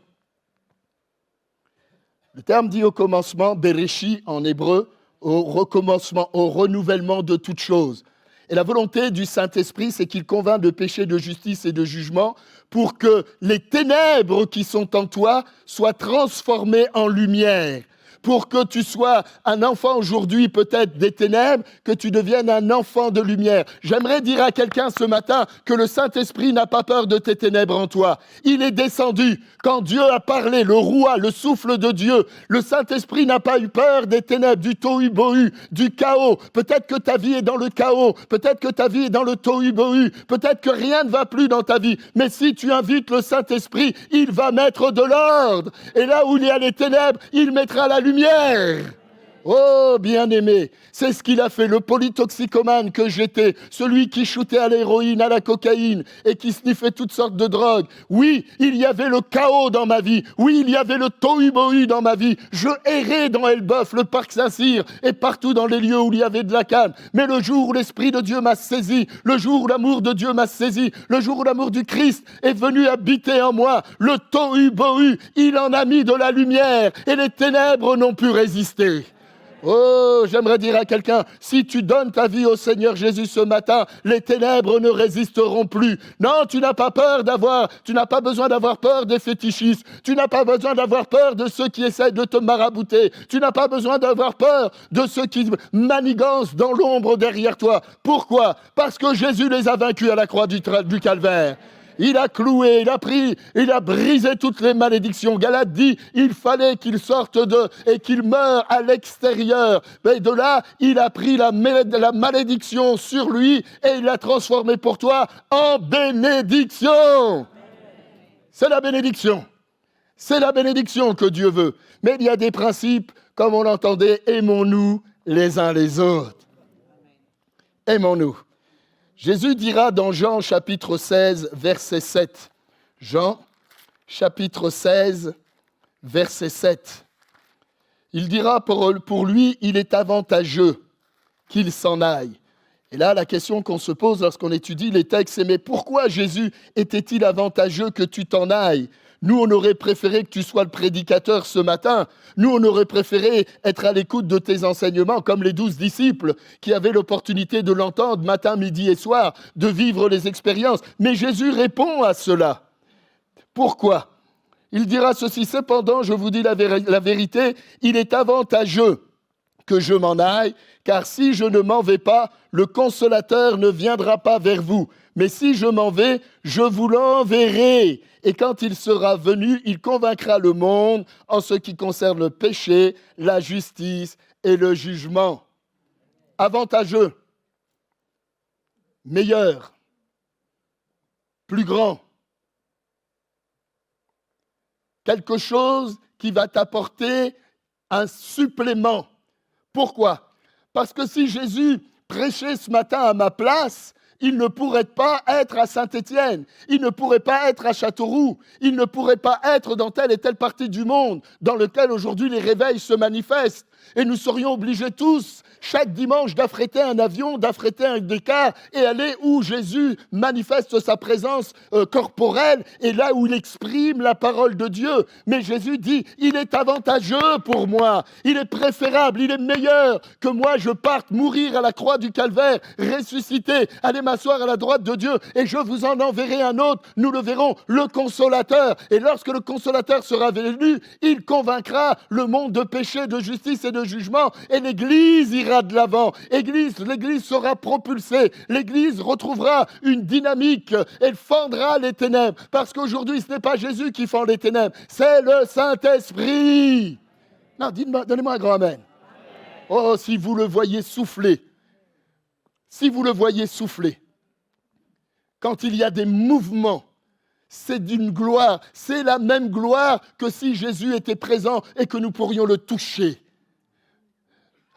Le terme dit au commencement, Bereshi en hébreu, au recommencement, au renouvellement de toutes choses. Et la volonté du Saint-Esprit, c'est qu'il convainc de péché, de justice et de jugement pour que les ténèbres qui sont en toi soient transformées en lumière. Pour que tu sois un enfant aujourd'hui, peut-être des ténèbres, que tu deviennes un enfant de lumière. J'aimerais dire à quelqu'un ce matin que le Saint-Esprit n'a pas peur de tes ténèbres en toi. Il est descendu. Quand Dieu a parlé, le roi, le souffle de Dieu, le Saint-Esprit n'a pas eu peur des ténèbres, du tohu-bohu, du chaos. Peut-être que ta vie est dans le chaos. Peut-être que ta vie est dans le tohu-bohu. Peut-être que rien ne va plus dans ta vie. Mais si tu invites le Saint-Esprit, il va mettre de l'ordre. Et là où il y a les ténèbres, il mettra la lumière. Oh, bien-aimé, c'est ce qu'il a fait, le polytoxicomane que j'étais, celui qui shootait à l'héroïne, à la cocaïne et qui sniffait toutes sortes de drogues. Oui, il y avait le chaos dans ma vie. Oui, il y avait le tohu-bohu dans ma vie. Je errais dans Elbeuf, le parc Saint-Cyr et partout dans les lieux où il y avait de la canne. Mais le jour où l'Esprit de Dieu m'a saisi, le jour où l'amour de Dieu m'a saisi, le jour où l'amour du Christ est venu habiter en moi, le tohu-bohu, il en a mis de la lumière et les ténèbres n'ont pu résister. Oh, j'aimerais dire à quelqu'un, si tu donnes ta vie au Seigneur Jésus ce matin, les ténèbres ne résisteront plus. Non, tu n'as pas besoin d'avoir peur des fétichistes. Tu n'as pas besoin d'avoir peur de ceux qui essaient de te marabouter. Tu n'as pas besoin d'avoir peur de ceux qui manigancent dans l'ombre derrière toi. Pourquoi ? Parce que Jésus les a vaincus à la croix du Calvaire. Il a cloué, il a brisé toutes les malédictions. Galate dit, il fallait qu'il sorte et qu'il meure à l'extérieur. Mais de là, il a pris la malédiction sur lui et il l'a transformé pour toi en bénédiction. C'est la bénédiction. C'est la bénédiction que Dieu veut. Mais il y a des principes, comme on l'entendait, aimons-nous les uns les autres. Aimons-nous. Jésus dira dans Jean chapitre 16, verset 7. Jean chapitre 16, verset 7. Il dira pour lui, il est avantageux qu'il s'en aille. Et là, la question qu'on se pose lorsqu'on étudie les textes, c'est mais pourquoi Jésus était-il avantageux que tu t'en ailles ? Nous, on aurait préféré que tu sois le prédicateur ce matin. Nous, on aurait préféré être à l'écoute de tes enseignements, comme les 12 disciples qui avaient l'opportunité de l'entendre matin, midi et soir, de vivre les expériences. Mais Jésus répond à cela. Pourquoi ? Il dira ceci, cependant, je vous dis la vérité, il est avantageux que je m'en aille, car si je ne m'en vais pas, le consolateur ne viendra pas vers vous. Mais si je m'en vais, je vous l'enverrai. Et quand il sera venu, il convaincra le monde en ce qui concerne le péché, la justice et le jugement. Avantageux, meilleur, plus grand. Quelque chose qui va t'apporter un supplément. Pourquoi ? Parce que si Jésus prêchait ce matin à ma place, il ne pourrait pas être à Saint-Étienne, il ne pourrait pas être à Châteauroux, il ne pourrait pas être dans telle et telle partie du monde dans lequel aujourd'hui les réveils se manifestent. Et nous serions obligés tous, chaque dimanche, d'affréter un avion, d'affréter un car et aller où Jésus manifeste sa présence corporelle et là où il exprime la parole de Dieu. Mais Jésus dit, il est avantageux pour moi, il est préférable, il est meilleur que moi je parte mourir à la croix du Calvaire, ressusciter, aller m'asseoir à la droite de Dieu et je vous en enverrai un autre, nous le verrons, le Consolateur. Et lorsque le Consolateur sera venu, il convaincra le monde de péché, de justice et de jugement et l'Église ira de l'avant. L'Église sera propulsée. L'Église retrouvera une dynamique. Elle fendra les ténèbres. Parce qu'aujourd'hui, ce n'est pas Jésus qui fend les ténèbres. C'est le Saint-Esprit. Non, donnez-moi un grand amen. Oh, si vous le voyez souffler. Si vous le voyez souffler. Quand il y a des mouvements, c'est d'une gloire. C'est la même gloire que si Jésus était présent et que nous pourrions le toucher.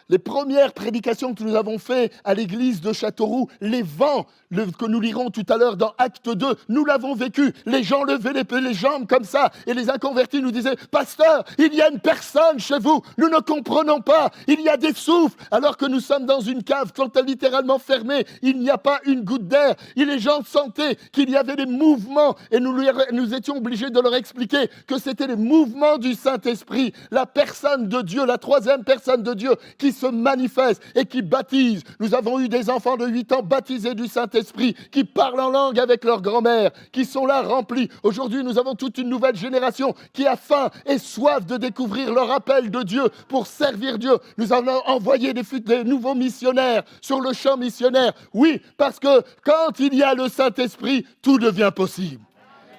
Les premières prédications que nous avons faites à l'église de Châteauroux, les vents que nous lirons tout à l'heure dans Acte 2, nous l'avons vécu. Les gens levaient les jambes comme ça et les inconvertis nous disaient « Pasteur, il y a une personne chez vous, nous ne comprenons pas, il y a des souffles. » Alors que nous sommes dans une cave littéralement fermée, il n'y a pas une goutte d'air. Et les gens sentaient qu'il y avait des mouvements et nous étions obligés de leur expliquer que c'était les mouvements du Saint-Esprit, la personne de Dieu, la troisième personne de Dieu qui se manifeste et qui baptise. Nous avons eu des enfants de 8 ans baptisés du Saint-Esprit, qui parlent en langue avec leur grand-mère, qui sont là remplis. Aujourd'hui, nous avons toute une nouvelle génération qui a faim et soif de découvrir leur appel de Dieu pour servir Dieu. Nous avons envoyé des nouveaux missionnaires sur le champ missionnaire. Oui, parce que quand il y a le Saint-Esprit, tout devient possible.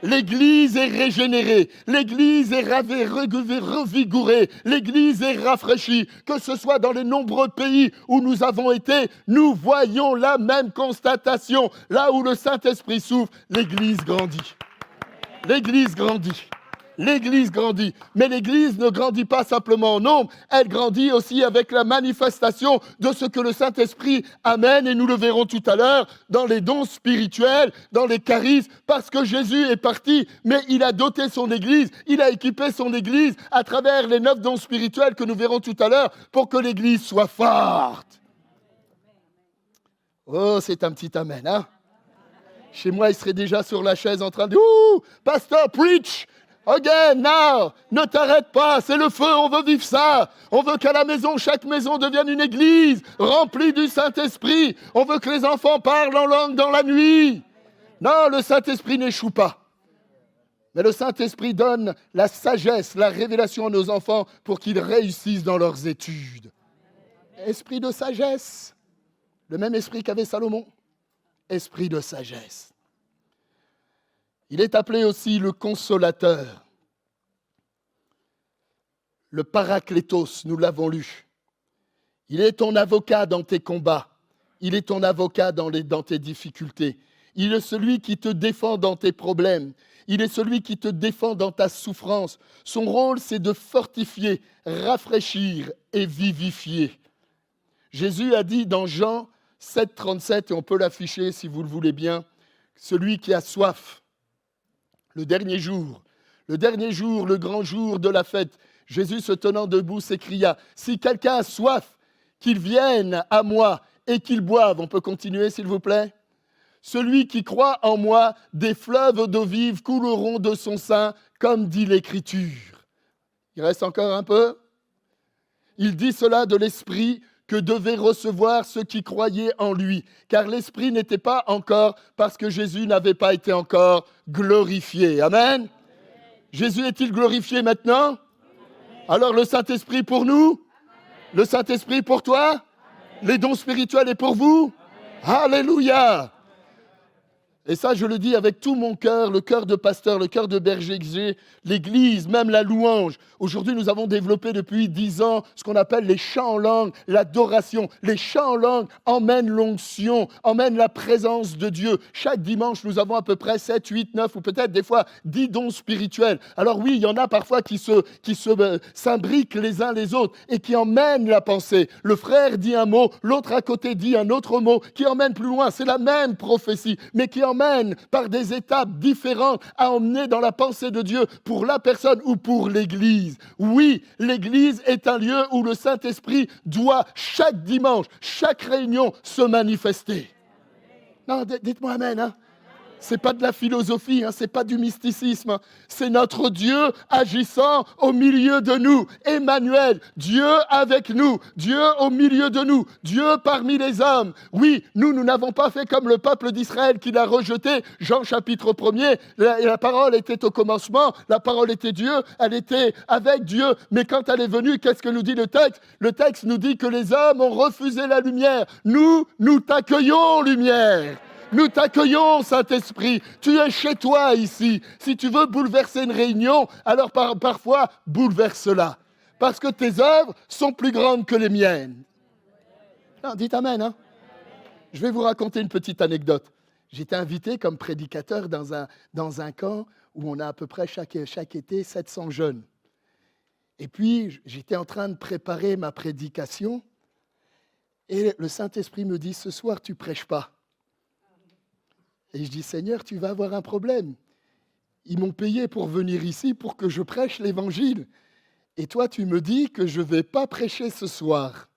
L'Église est régénérée, l'Église est revigorée, l'Église est rafraîchie. Que ce soit dans les nombreux pays où nous avons été, nous voyons la même constatation. Là où le Saint-Esprit souffle, l'Église grandit. L'Église grandit. L'Église grandit. Mais l'Église ne grandit pas simplement en nombre, elle grandit aussi avec la manifestation de ce que le Saint-Esprit amène, et nous le verrons tout à l'heure, dans les dons spirituels, dans les charismes, parce que Jésus est parti, mais il a doté son Église, il a équipé son Église à travers les 9 dons spirituels que nous verrons tout à l'heure, pour que l'Église soit forte. Oh, c'est un petit amen, hein? Chez moi, il serait déjà sur la chaise en train de dire « Ouh, pasteur, preach !» Again, now, ne t'arrête pas, c'est le feu, on veut vivre ça. On veut qu'à la maison, chaque maison devienne une église remplie du Saint-Esprit. On veut que les enfants parlent en langue dans la nuit. Non, le Saint-Esprit n'échoue pas. Mais le Saint-Esprit donne la sagesse, la révélation à nos enfants pour qu'ils réussissent dans leurs études. Esprit de sagesse, le même esprit qu'avait Salomon. Esprit de sagesse. Il est appelé aussi le consolateur, le paraklétos, nous l'avons lu. Il est ton avocat dans tes combats, il est ton avocat dans tes difficultés. Il est celui qui te défend dans tes problèmes, il est celui qui te défend dans ta souffrance. Son rôle, c'est de fortifier, rafraîchir et vivifier. Jésus a dit dans Jean 7, 37, et on peut l'afficher si vous le voulez bien, celui qui a soif, le dernier jour, le grand jour de la fête, Jésus se tenant debout s'écria, « Si quelqu'un a soif, qu'il vienne à moi et qu'il boive. » On peut continuer s'il vous plaît ? « Celui qui croit en moi, des fleuves d'eau vive couleront de son sein, comme dit l'Écriture. » Il reste encore un peu. Il dit cela de l'Esprit que devaient recevoir ceux qui croyaient en lui, car l'Esprit n'était pas encore, parce que Jésus n'avait pas été encore glorifié. Amen. Jésus est-il glorifié maintenant? Alors le Saint-Esprit pour nous? Le Saint-Esprit pour toi? Les dons spirituels et pour vous? Alléluia! Et ça, je le dis avec tout mon cœur, le cœur de pasteur, le cœur de berger que j'ai, l'Église, même la louange. Aujourd'hui, nous avons développé depuis 10 ans ce qu'on appelle les chants en langue, l'adoration. Les chants en langue emmènent l'onction, emmènent la présence de Dieu. Chaque dimanche, nous avons à peu près 7, 8, 9 ou peut-être des fois 10 dons spirituels. Alors oui, il y en a parfois qui s'imbriquent les uns les autres et qui emmènent la pensée. Le frère dit un mot, l'autre à côté dit un autre mot, qui emmène plus loin. C'est la même prophétie, mais qui emmène par des étapes différentes à emmener dans la pensée de Dieu pour la personne ou pour l'Église. Oui, l'Église est un lieu où le Saint-Esprit doit chaque dimanche, chaque réunion se manifester. Non, dites-moi amen, hein. C'est pas de la philosophie, hein, c'est pas du mysticisme. Hein. C'est notre Dieu agissant au milieu de nous. Emmanuel, Dieu avec nous, Dieu au milieu de nous, Dieu parmi les hommes. Oui, nous n'avons pas fait comme le peuple d'Israël qui l'a rejeté. Jean chapitre 1er, la parole était au commencement, la parole était Dieu, elle était avec Dieu. Mais quand elle est venue, qu'est-ce que nous dit le texte? Le texte nous dit que les hommes ont refusé la lumière. Nous t'accueillons, lumière. Nous t'accueillons, Saint-Esprit. Tu es chez toi ici. Si tu veux bouleverser une réunion, alors parfois, bouleverse-la. Parce que tes œuvres sont plus grandes que les miennes. Non, dites amen. Hein? Je vais vous raconter une petite anecdote. J'étais invité comme prédicateur dans un camp où on a à peu près chaque été 700 jeunes. Et puis, j'étais en train de préparer ma prédication. Et le Saint-Esprit me dit, ce soir, tu ne prêches pas. Et je dis, Seigneur, tu vas avoir un problème. Ils m'ont payé pour venir ici pour que je prêche l'Évangile. Et toi, tu me dis que je ne vais pas prêcher ce soir.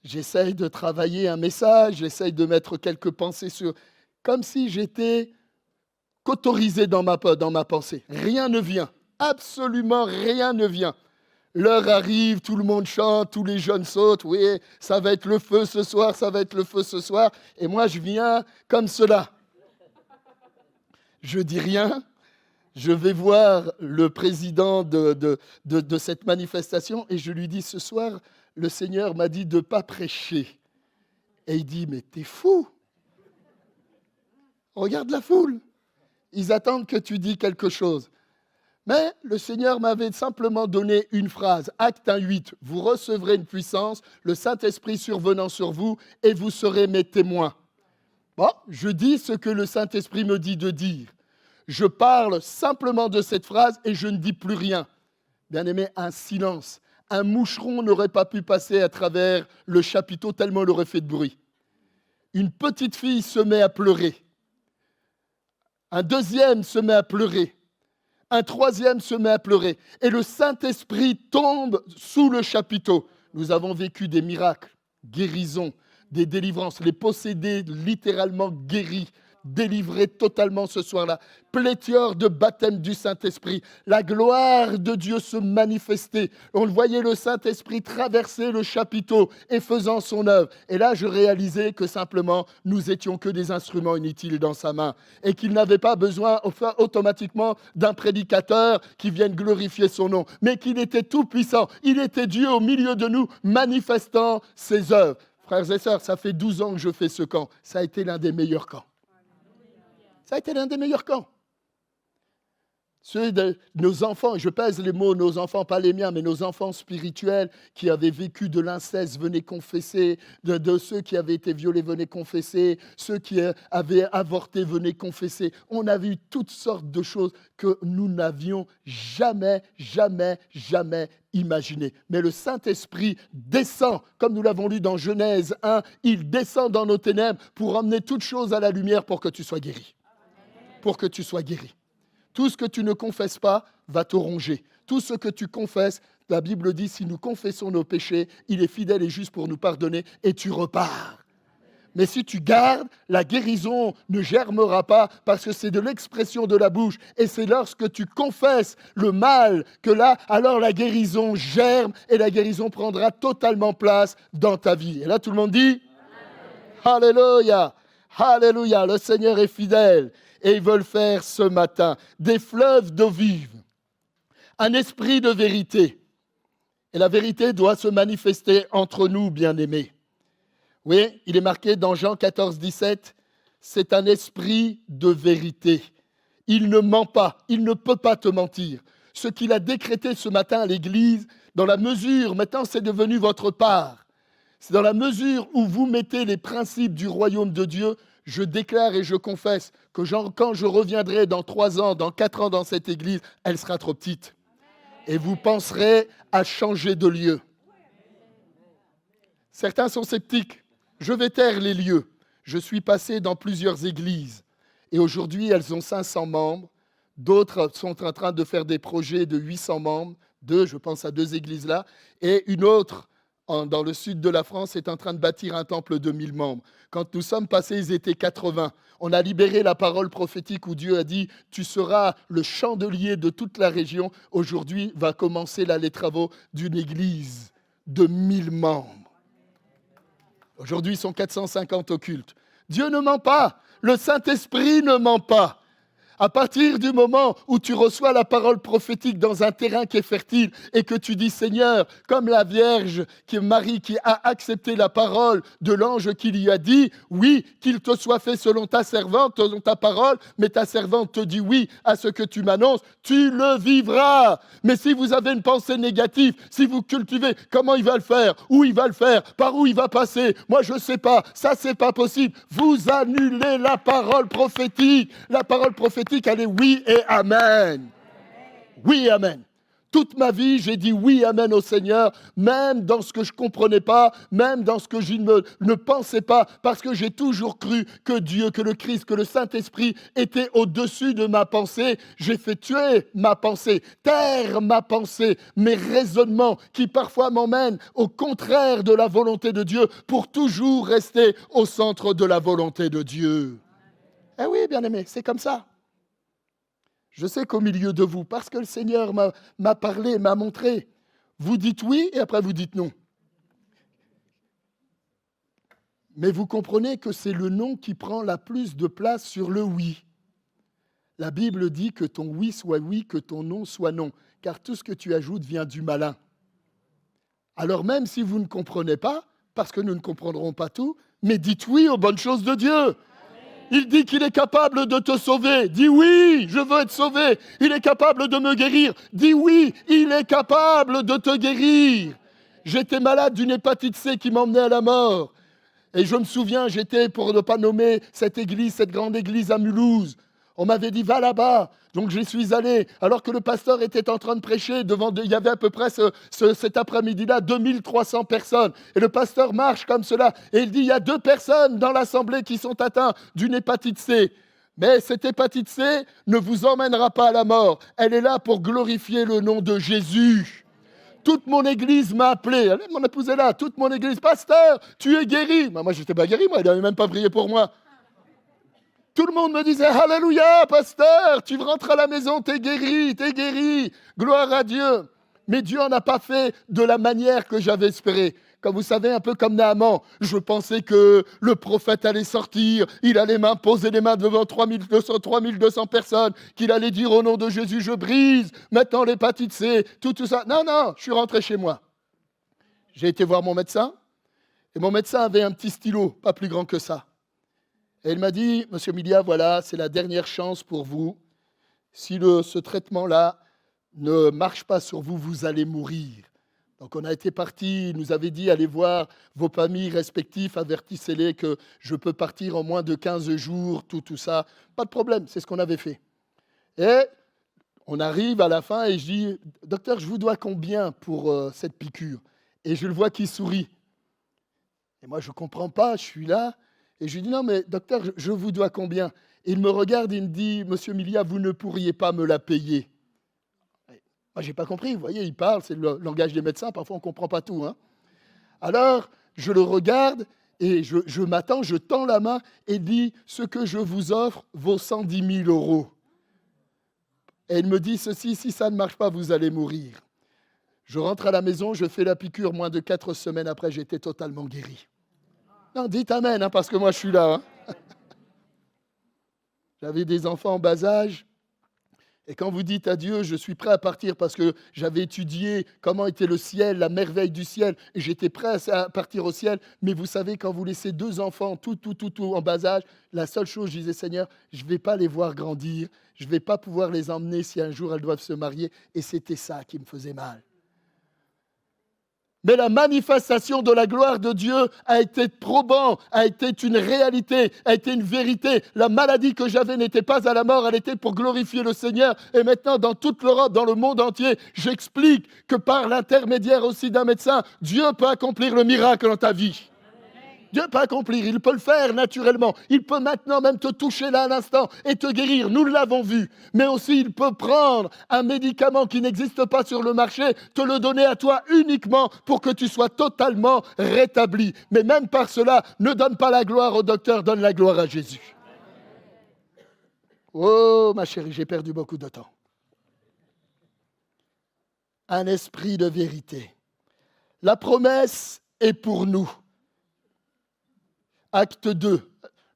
J'essaye de travailler un message, j'essaye de mettre quelques pensées sur... Comme si j'étais qu'autorisé dans ma pensée. Rien ne vient. Absolument rien ne vient. L'heure arrive, tout le monde chante, tous les jeunes sautent. Oui, ça va être le feu ce soir, ça va être le feu ce soir. Et moi, je viens comme cela. Je dis rien. Je vais voir le président de cette manifestation et je lui dis, ce soir, le Seigneur m'a dit de ne pas prêcher. Et il dit, mais t'es fou. Regarde la foule. Ils attendent que tu dis quelque chose. Mais le Seigneur m'avait simplement donné une phrase, Acte 1:8, vous recevrez une puissance, le Saint-Esprit survenant sur vous, et vous serez mes témoins. Bon, je dis ce que le Saint-Esprit me dit de dire. Je parle simplement de cette phrase et je ne dis plus rien. Bien-aimé, un silence. Un moucheron n'aurait pas pu passer à travers le chapiteau tellement il aurait fait de bruit. Une petite fille se met à pleurer. Un deuxième se met à pleurer. Un troisième se met à pleurer. Et le Saint-Esprit tombe sous le chapiteau. Nous avons vécu des miracles, guérisons, des délivrances. Les possédés littéralement guéris, délivrés totalement ce soir-là. Pléthore de baptême du Saint-Esprit. La gloire de Dieu se manifestait. On voyait le Saint-Esprit traverser le chapiteau et faisant son œuvre. Et là, je réalisais que simplement, nous étions que des instruments inutiles dans sa main. Et qu'il n'avait pas besoin automatiquement d'un prédicateur qui vienne glorifier son nom. Mais qu'il était tout puissant. Il était Dieu au milieu de nous, manifestant ses œuvres. Frères et sœurs, ça fait 12 ans que je fais ce camp. Ça a été l'un des meilleurs camps. Ça a été l'un des meilleurs camps. Ceux de nos enfants, je pèse les mots, nos enfants, pas les miens, mais nos enfants spirituels qui avaient vécu de l'inceste venaient confesser, de ceux qui avaient été violés venaient confesser, ceux qui avaient avorté venaient confesser. On a vu toutes sortes de choses que nous n'avions jamais imaginées. Mais le Saint-Esprit descend, comme nous l'avons lu dans Genèse 1, il descend dans nos ténèbres pour emmener toutes choses à la lumière pour que tu sois guéri. Pour que tu sois guéri. Tout ce que tu ne confesses pas va te ronger. Tout ce que tu confesses, la Bible dit, si nous confessons nos péchés, il est fidèle et juste pour nous pardonner et tu repars. Mais si tu gardes, la guérison ne germera pas parce que c'est de l'expression de la bouche. Et c'est lorsque tu confesses le mal que là, alors la guérison germe et la guérison prendra totalement place dans ta vie. Et là, tout le monde dit Alléluia, Alléluia, le Seigneur est fidèle. Et ils veulent faire ce matin des fleuves d'eau vive, un esprit de vérité. Et la vérité doit se manifester entre nous, bien-aimés. Oui, il est marqué dans Jean 14, 17, c'est un esprit de vérité. Il ne ment pas, il ne peut pas te mentir. Ce qu'il a décrété ce matin à l'Église, dans la mesure, maintenant c'est devenu votre part, c'est dans la mesure où vous mettez les principes du royaume de Dieu, je déclare et je confesse que quand je reviendrai dans 3 ans, dans 4 ans dans cette église, elle sera trop petite. Et vous penserez à changer de lieu. Certains sont sceptiques. Je vais taire les lieux. Je suis passé dans plusieurs églises. Et aujourd'hui, elles ont 500 membres. D'autres sont en train de faire des projets de 800 membres. Je pense à 2 églises là. Et une autre, dans le sud de la France, est en train de bâtir un temple de 1000 membres. Quand nous sommes passés, ils étaient 80. On a libéré la parole prophétique où Dieu a dit « Tu seras le chandelier de toute la région ». Aujourd'hui, va commencer là les travaux d'une église de 1000 membres. Aujourd'hui, ils sont 450 au culte. Dieu ne ment pas. Le Saint-Esprit ne ment pas. À partir du moment où tu reçois la parole prophétique dans un terrain qui est fertile et que tu dis, Seigneur, comme la Vierge Marie qui a accepté la parole de l'ange qui lui a dit, oui, qu'il te soit fait selon ta servante, selon ta parole, mais ta servante te dit oui à ce que tu m'annonces, tu le vivras. Mais si vous avez une pensée négative, si vous cultivez, comment il va le faire, où il va le faire, par où il va passer, moi je ne sais pas, ça c'est pas possible, vous annulez la parole prophétique. La parole prophétique, elle est oui et amen. Oui, amen. Toute ma vie, j'ai dit oui, amen au Seigneur, même dans ce que je ne comprenais pas, même dans ce que je ne pensais pas, parce que j'ai toujours cru que Dieu, que le Christ, que le Saint-Esprit était au-dessus de ma pensée. J'ai fait tuer ma pensée, taire ma pensée, mes raisonnements qui parfois m'emmènent au contraire de la volonté de Dieu pour toujours rester au centre de la volonté de Dieu. Eh oui, bien-aimés, c'est comme ça. Je sais qu'au milieu de vous, parce que le Seigneur m'a parlé, m'a montré, vous dites oui et après vous dites non. Mais vous comprenez que c'est le non qui prend la plus de place sur le oui. La Bible dit que ton oui soit oui, que ton non soit non, car tout ce que tu ajoutes vient du malin. Alors même si vous ne comprenez pas, parce que nous ne comprendrons pas tout, mais dites oui aux bonnes choses de Dieu. Il dit qu'il est capable de te sauver. Dis oui, je veux être sauvé. Il est capable de me guérir. Dis oui, il est capable de te guérir. J'étais malade d'une hépatite C qui m'emmenait à la mort. Et je me souviens, j'étais, pour ne pas nommer cette église, cette grande église à Mulhouse. On m'avait dit, va là-bas. Donc j'y suis allé, alors que le pasteur était en train de prêcher. Il y avait à peu près cet après-midi-là 2300 personnes. Et le pasteur marche comme cela. Et il dit, il y a 2 personnes dans l'assemblée qui sont atteintes d'une hépatite C. Mais cette hépatite C ne vous emmènera pas à la mort. Elle est là pour glorifier le nom de Jésus. Toute mon église m'a appelé. Mon épouse est là. Toute mon église. Pasteur, tu es guéri. Moi, je n'étais pas guéri. Moi, il n'avait même pas prié pour moi. Tout le monde me disait, Alléluia, pasteur, tu rentres à la maison, t'es guéri, gloire à Dieu. Mais Dieu n'en a pas fait de la manière que j'avais espéré. Comme vous savez, un peu comme Naaman, je pensais que le prophète allait sortir, il allait m'imposer les mains devant 3200 personnes, qu'il allait dire au nom de Jésus, je brise maintenant l'hépatite C, tout ça. Non, je suis rentré chez moi. J'ai été voir mon médecin, et mon médecin avait un petit stylo, pas plus grand que ça. Et il m'a dit, Monsieur Milia, voilà, c'est la dernière chance pour vous. Si ce traitement-là ne marche pas sur vous, vous allez mourir. Donc on a été partis, il nous avait dit, allez voir vos familles respectives, avertissez-les que je peux partir en moins de 15 jours, tout ça. Pas de problème, c'est ce qu'on avait fait. Et on arrive à la fin et je dis, docteur, je vous dois combien pour cette piqûre? Et je le vois qui sourit. Et moi, je ne comprends pas, je suis là. Et je lui dis, non, mais docteur, je vous dois combien? Et il me regarde et il me dit, Monsieur Milia, vous ne pourriez pas me la payer. Moi, je n'ai pas compris. Vous voyez, il parle, c'est le langage des médecins. Parfois, on ne comprend pas tout. Hein. Alors, je le regarde et je m'attends, je tends la main et dis, ce que je vous offre vaut 110 000 €. Et il me dit, ceci, si ça ne marche pas, vous allez mourir. Je rentre à la maison, je fais la piqûre. Moins de 4 semaines après, j'étais totalement guéri. Non, dites amen, hein, parce que moi, je suis là. Hein. J'avais des enfants en bas âge. Et quand vous dites à Dieu, je suis prêt à partir parce que j'avais étudié comment était le ciel, la merveille du ciel, et j'étais prêt à partir au ciel. Mais vous savez, quand vous laissez 2 enfants, tout en bas âge, la seule chose, je disais, Seigneur, je ne vais pas les voir grandir. Je ne vais pas pouvoir les emmener si un jour elles doivent se marier. Et c'était ça qui me faisait mal. Mais la manifestation de la gloire de Dieu a été probant, a été une réalité, a été une vérité. La maladie que j'avais n'était pas à la mort, elle était pour glorifier le Seigneur. Et maintenant, dans toute l'Europe, dans le monde entier, j'explique que par l'intermédiaire aussi d'un médecin, Dieu peut accomplir le miracle dans ta vie. Dieu peut accomplir, il peut le faire naturellement. Il peut maintenant même te toucher là à l'instant et te guérir. Nous l'avons vu. Mais aussi, il peut prendre un médicament qui n'existe pas sur le marché, te le donner à toi uniquement pour que tu sois totalement rétabli. Mais même par cela, ne donne pas la gloire au docteur, donne la gloire à Jésus. Oh, ma chérie, j'ai perdu beaucoup de temps. Un esprit de vérité. La promesse est pour nous. Acte 2.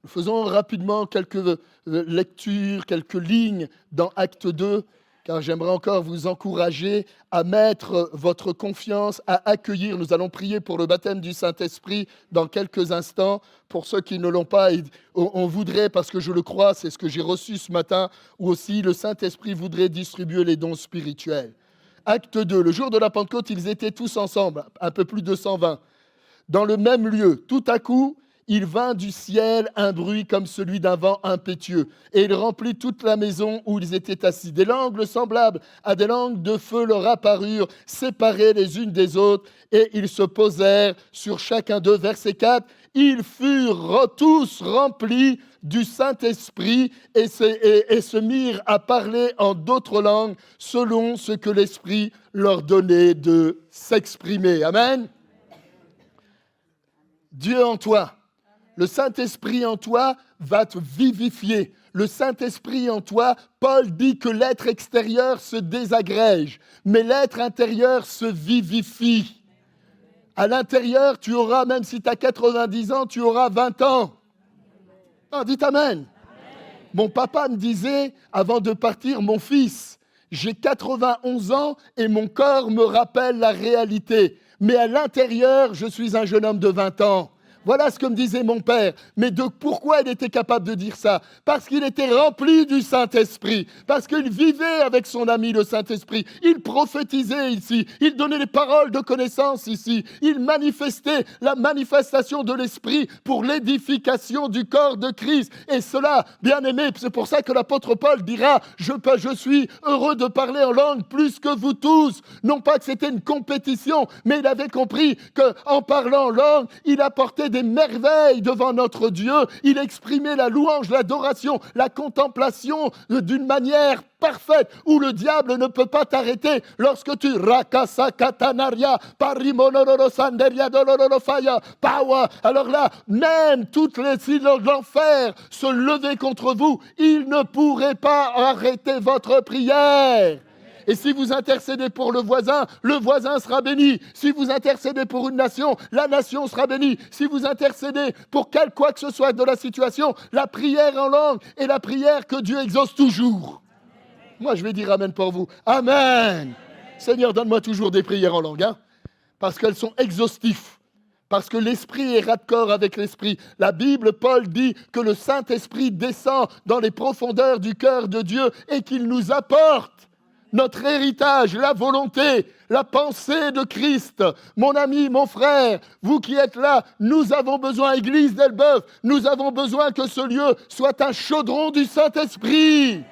Nous faisons rapidement quelques lectures, quelques lignes dans Acte 2, car j'aimerais encore vous encourager à mettre votre confiance, à accueillir. Nous allons prier pour le baptême du Saint-Esprit dans quelques instants. Pour ceux qui ne l'ont pas, on voudrait, parce que je le crois, c'est ce que j'ai reçu ce matin, ou aussi le Saint-Esprit voudrait distribuer les dons spirituels. Acte 2, le jour de la Pentecôte, ils étaient tous ensemble, un peu plus de 120, dans le même lieu. Tout à coup, il vint du ciel un bruit comme celui d'un vent impétueux, et il remplit toute la maison où ils étaient assis. Des langues semblables à des langues de feu leur apparurent, séparées les unes des autres, et ils se posèrent sur chacun d'eux. Verset 4, ils furent tous remplis du Saint-Esprit et se mirent à parler en d'autres langues selon ce que l'Esprit leur donnait de s'exprimer. Amen. Dieu en toi. Le Saint-Esprit en toi va te vivifier. Le Saint-Esprit en toi, Paul dit que l'être extérieur se désagrège, mais l'être intérieur se vivifie. À l'intérieur, tu auras, même si tu as 90 ans, tu auras 20 ans. Ah, dites amen. Amen. Mon papa me disait, avant de partir, mon fils, j'ai 91 ans et mon corps me rappelle la réalité. Mais à l'intérieur, je suis un jeune homme de 20 ans. Voilà ce que me disait mon père. Mais pourquoi il était capable de dire ça? Parce qu'il était rempli du Saint-Esprit. Parce qu'il vivait avec son ami le Saint-Esprit. Il prophétisait ici. Il donnait les paroles de connaissance ici. Il manifestait la manifestation de l'Esprit pour l'édification du corps de Christ. Et cela, bien aimé, c'est pour ça que l'apôtre Paul dira, je suis heureux de parler en langue plus que vous tous. Non pas que c'était une compétition, mais il avait compris qu'en parlant en langue, il apportait des merveilles devant notre Dieu. Il exprimait la louange, l'adoration, la contemplation d'une manière parfaite où le diable ne peut pas t'arrêter lorsque tu rakasa katanaria parimonororo sanderia dolorofaya power. Alors là, même toutes les silences de l'enfer se lever contre vous, il ne pourrait pas arrêter votre prière. Et si vous intercédez pour le voisin sera béni. Si vous intercédez pour une nation, la nation sera bénie. Si vous intercédez pour quoi que ce soit de la situation, la prière en langue est la prière que Dieu exauce toujours. Moi, je vais dire amen pour vous. Amen. Seigneur, donne-moi toujours des prières en langue, parce qu'elles sont exhaustives. Parce que l'esprit est raccord avec l'esprit. La Bible, Paul dit que le Saint-Esprit descend dans les profondeurs du cœur de Dieu et qu'il nous apporte notre héritage, la volonté, la pensée de Christ. Mon ami, mon frère, vous qui êtes là, nous avons besoin, Église d'Elbeuf, nous avons besoin que ce lieu soit un chaudron du Saint-Esprit.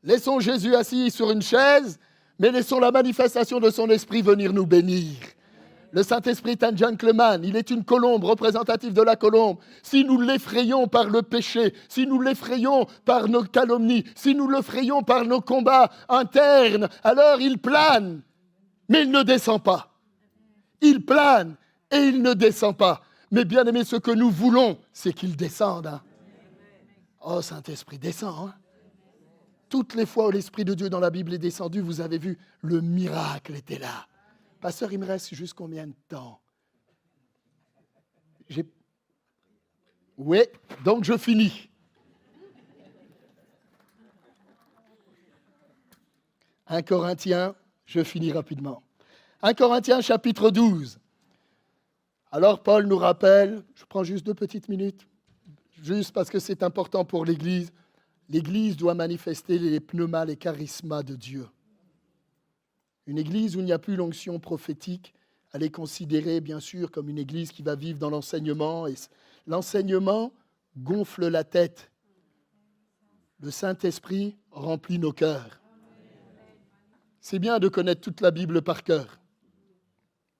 Laissons Jésus assis sur une chaise, mais laissons la manifestation de son esprit venir nous bénir. Le Saint-Esprit est un gentleman, il est une colombe, représentative de la colombe. Si nous l'effrayons par le péché, si nous l'effrayons par nos calomnies, si nous l'effrayons par nos combats internes, alors il plane, mais il ne descend pas. Il plane et il ne descend pas. Mais bien aimé, ce que nous voulons, c'est qu'il descende. Oh, Saint-Esprit, descend. Toutes les fois où l'Esprit de Dieu dans la Bible est descendu, vous avez vu, le miracle était là. Pasteur, il me reste juste combien de temps? Oui, donc je finis. 1 Corinthiens, je finis rapidement. 1 Corinthiens chapitre 12. Alors Paul nous rappelle, je prends juste 2 petites minutes, juste parce que c'est important pour l'Église. L'Église doit manifester les pneumas, les charismas de Dieu. Une église où il n'y a plus l'onction prophétique, elle est considérée bien sûr comme une église qui va vivre dans l'enseignement. Et l'enseignement gonfle la tête. Le Saint-Esprit remplit nos cœurs. C'est bien de connaître toute la Bible par cœur.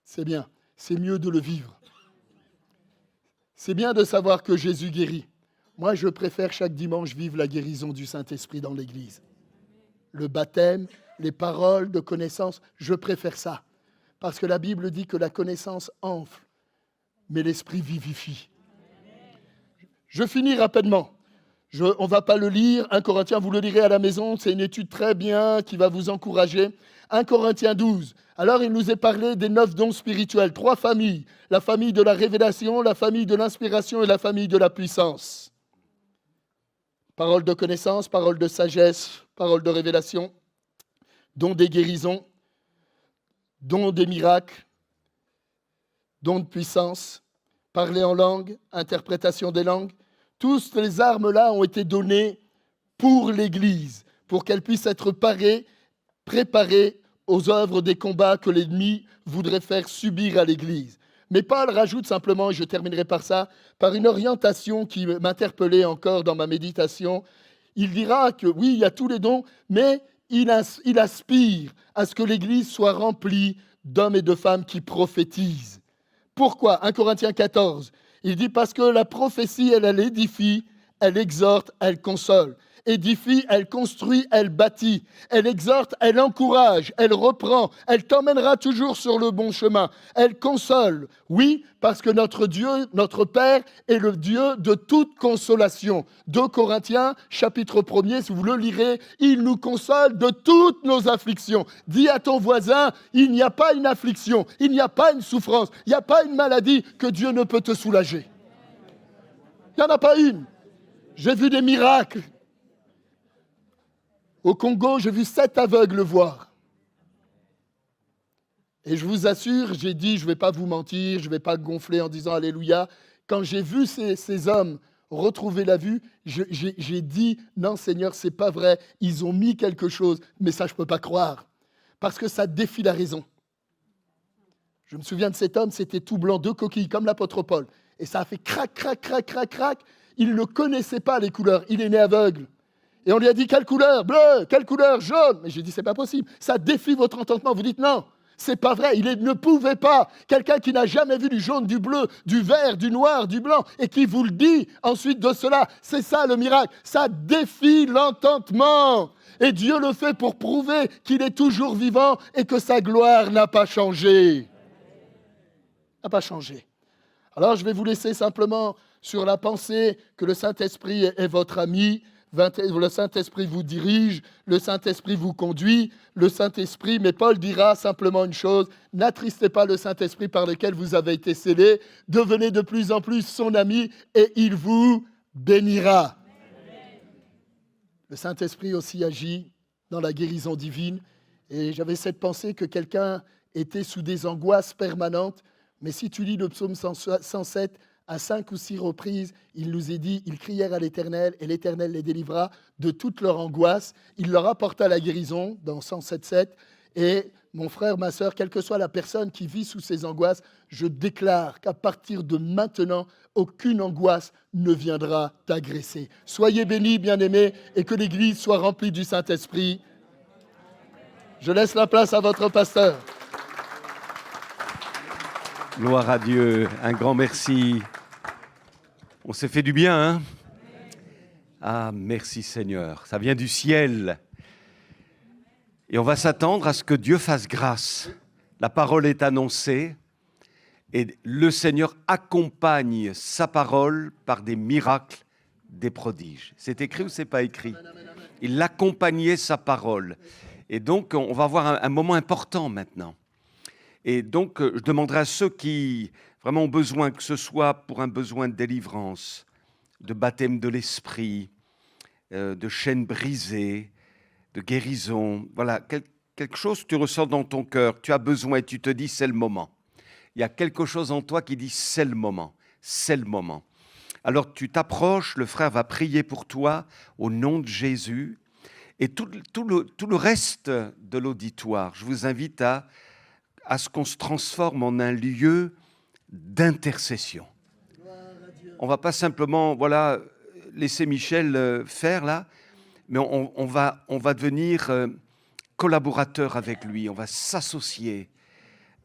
C'est bien. C'est mieux de le vivre. C'est bien de savoir que Jésus guérit. Moi, je préfère chaque dimanche vivre la guérison du Saint-Esprit dans l'église. Le baptême, les paroles de connaissance, je préfère ça. Parce que la Bible dit que la connaissance enfle, mais l'esprit vivifie. Je finis rapidement. On ne va pas le lire. 1 Corinthiens, vous le lirez à la maison. C'est une étude très bien qui va vous encourager. 1 Corinthiens 12. Alors, il nous est parlé des 9 dons spirituels. 3 familles. La famille de la révélation, la famille de l'inspiration et la famille de la puissance. Parole de connaissance, parole de sagesse, parole de révélation, don des guérisons, don des miracles, don de puissance, parler en langue, interprétation des langues. Toutes ces armes-là ont été données pour l'Église, pour qu'elle puisse être préparée aux œuvres des combats que l'ennemi voudrait faire subir à l'Église. Mais Paul rajoute simplement, et je terminerai par ça, par une orientation qui m'interpellait encore dans ma méditation. Il dira que oui, il y a tous les dons, mais il aspire à ce que l'Église soit remplie d'hommes et de femmes qui prophétisent. Pourquoi? 1 Corinthiens 14, il dit parce que la prophétie, elle édifie, elle exhorte, elle console. Édifie, elle construit, elle bâtit. Elle exhorte, elle encourage, elle reprend. Elle t'emmènera toujours sur le bon chemin. Elle console. Oui, parce que notre Dieu, notre Père, est le Dieu de toute consolation. 2 Corinthiens, chapitre 1er, si vous le lirez, il nous console de toutes nos afflictions. Dis à ton voisin, il n'y a pas une affliction, il n'y a pas une souffrance, il n'y a pas une maladie que Dieu ne peut te soulager. Il n'y en a pas une. J'ai vu des miracles. Au Congo, j'ai vu 7 aveugles voir. Et je vous assure, j'ai dit, je ne vais pas vous mentir, je ne vais pas gonfler en disant Alléluia. Quand j'ai vu ces hommes retrouver la vue, j'ai dit, non Seigneur, c'est pas vrai, ils ont mis quelque chose, mais ça, je ne peux pas croire, parce que ça défie la raison. Je me souviens de cet homme, c'était tout blanc, 2 coquilles, comme l'apôtre Paul. Et ça a fait crac, crac, crac, crac, crac. Il ne connaissait pas les couleurs, il est né aveugle. Et on lui a dit, quelle couleur? Bleu, quelle couleur? Jaune. Mais j'ai dit, c'est pas possible, ça défie votre entendement. Vous dites non. C'est pas vrai, ne pouvait pas. Quelqu'un qui n'a jamais vu du jaune, du bleu, du vert, du noir, du blanc, et qui vous le dit ensuite de cela, c'est ça le miracle. Ça défie l'entendement. Et Dieu le fait pour prouver qu'il est toujours vivant et que sa gloire n'a pas changé. N'a pas changé. Alors je vais vous laisser simplement sur la pensée que le Saint-Esprit est votre ami. Le Saint-Esprit vous dirige, le Saint-Esprit vous conduit, le Saint-Esprit, mais Paul dira simplement une chose, n'attristez pas le Saint-Esprit par lequel vous avez été scellés, devenez de plus en plus son ami et il vous bénira. Le Saint-Esprit aussi agit dans la guérison divine et j'avais cette pensée que quelqu'un était sous des angoisses permanentes, mais si tu lis le psaume 107, à 5 ou 6 reprises, il nous est dit, ils crièrent à l'Éternel et l'Éternel les délivra de toute leur angoisse. Il leur apporta la guérison dans 107.7. Et mon frère, ma sœur, quelle que soit la personne qui vit sous ces angoisses, je déclare qu'à partir de maintenant, aucune angoisse ne viendra t'agresser. Soyez bénis, bien-aimés, et que l'Église soit remplie du Saint-Esprit. Je laisse la place à votre pasteur. Gloire à Dieu, un grand merci. On s'est fait du bien, hein? Ah, merci Seigneur, ça vient du ciel. Et on va s'attendre à ce que Dieu fasse grâce. La parole est annoncée et le Seigneur accompagne sa parole par des miracles, des prodiges. C'est écrit ou c'est pas écrit? Il accompagnait sa parole. Et donc, on va avoir un moment important maintenant. Et donc, je demanderai à ceux qui vraiment ont besoin, que ce soit pour un besoin de délivrance, de baptême de l'esprit, de chaînes brisées, de guérison, voilà, quelque chose que tu ressens dans ton cœur, tu as besoin et tu te dis c'est le moment. Il y a quelque chose en toi qui dit c'est le moment, c'est le moment. Alors tu t'approches, le frère va prier pour toi au nom de Jésus et tout le reste de l'auditoire, je vous invite à ce qu'on se transforme en un lieu d'intercession. On ne va pas simplement laisser Michel faire là, mais on va devenir collaborateur avec lui, on va s'associer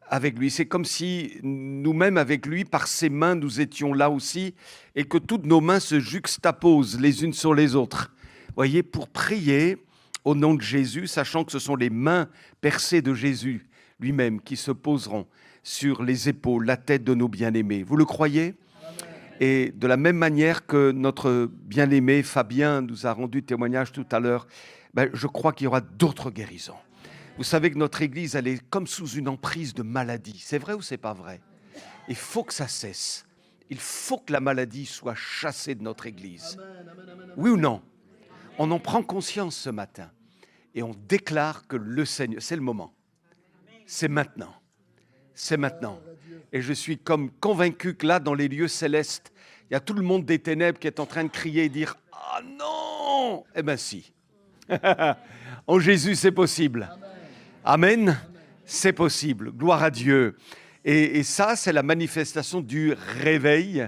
avec lui. C'est comme si nous-mêmes avec lui, par ses mains, nous étions là aussi et que toutes nos mains se juxtaposent les unes sur les autres. Vous voyez, pour prier au nom de Jésus, sachant que ce sont les mains percées de Jésus lui-même qui se poseront sur les épaules, la tête de nos bien-aimés. Vous le croyez? Et de la même manière que notre bien-aimé Fabien nous a rendu témoignage tout à l'heure, je crois qu'il y aura d'autres guérisons. Vous savez que notre Église, elle est comme sous une emprise de maladie. C'est vrai ou c'est pas vrai? Il faut que ça cesse. Il faut que la maladie soit chassée de notre Église. Oui ou non? On en prend conscience ce matin et on déclare que le Seigneur, c'est le moment. C'est maintenant. C'est maintenant. Et je suis comme convaincu que là, dans les lieux célestes, il y a tout le monde des ténèbres qui est en train de crier et dire « Ah non !» Eh bien si. En Jésus, c'est possible. Amen. C'est possible. Gloire à Dieu. Et ça, c'est la manifestation du réveil.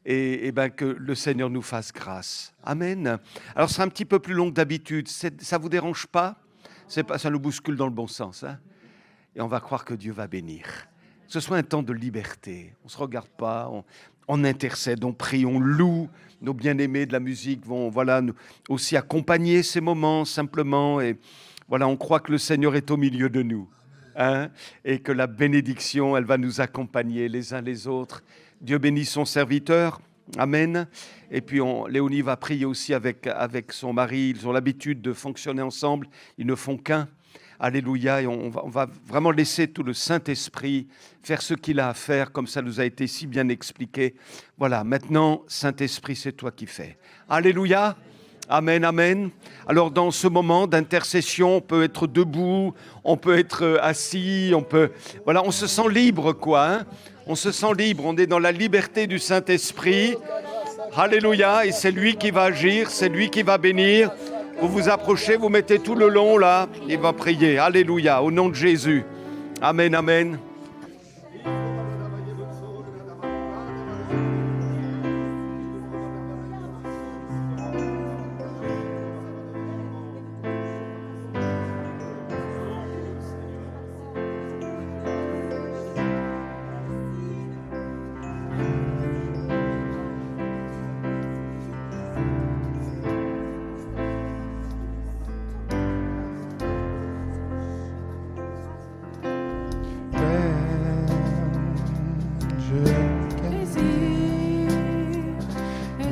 Et que le Seigneur nous fasse grâce. Amen. Alors, ce sera un petit peu plus long que d'habitude. Ça ne vous dérange pas? Ça nous bouscule dans le bon sens. Hein? Et on va croire que Dieu va bénir. Que ce soit un temps de liberté. On ne se regarde pas, on intercède, on prie, on loue. Nos bien-aimés de la musique vont nous aussi accompagner ces moments simplement. Et on croit que le Seigneur est au milieu de nous. Hein? Et que la bénédiction, elle va nous accompagner les uns les autres. Dieu bénit son serviteur. Amen. Et puis Léonie va prier aussi avec son mari. Ils ont l'habitude de fonctionner ensemble. Ils ne font qu'un. Alléluia, et on va vraiment laisser tout le Saint-Esprit faire ce qu'il a à faire, comme ça nous a été si bien expliqué. Voilà, maintenant, Saint-Esprit, c'est toi qui fais. Alléluia, Amen, amen. Alors dans ce moment d'intercession, on peut être debout, on peut être assis, voilà, on se sent libre, quoi. Hein, on se sent libre, on est dans la liberté du Saint-Esprit. Alléluia, et c'est lui qui va agir, c'est lui qui va bénir. Vous vous approchez, vous mettez tout le long là, il va prier. Alléluia, au nom de Jésus. Amen, amen.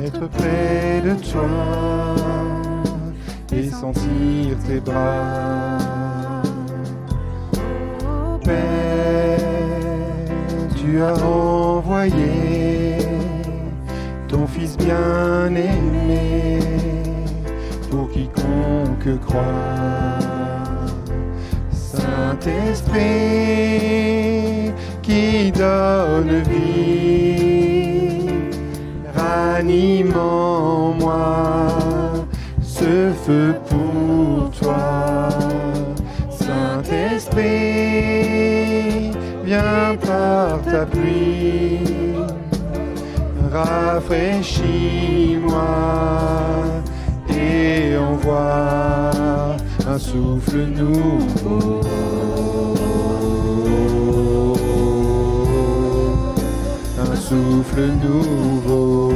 Être près de toi et sentir tes bras. Oh Père, tu as envoyé ton Fils bien-aimé pour quiconque croit. Saint-Esprit qui donne vie, ranime en moi ce feu pour toi. Saint-Esprit, viens par ta pluie, rafraîchis-moi et envoie un souffle nouveau. Un souffle nouveau.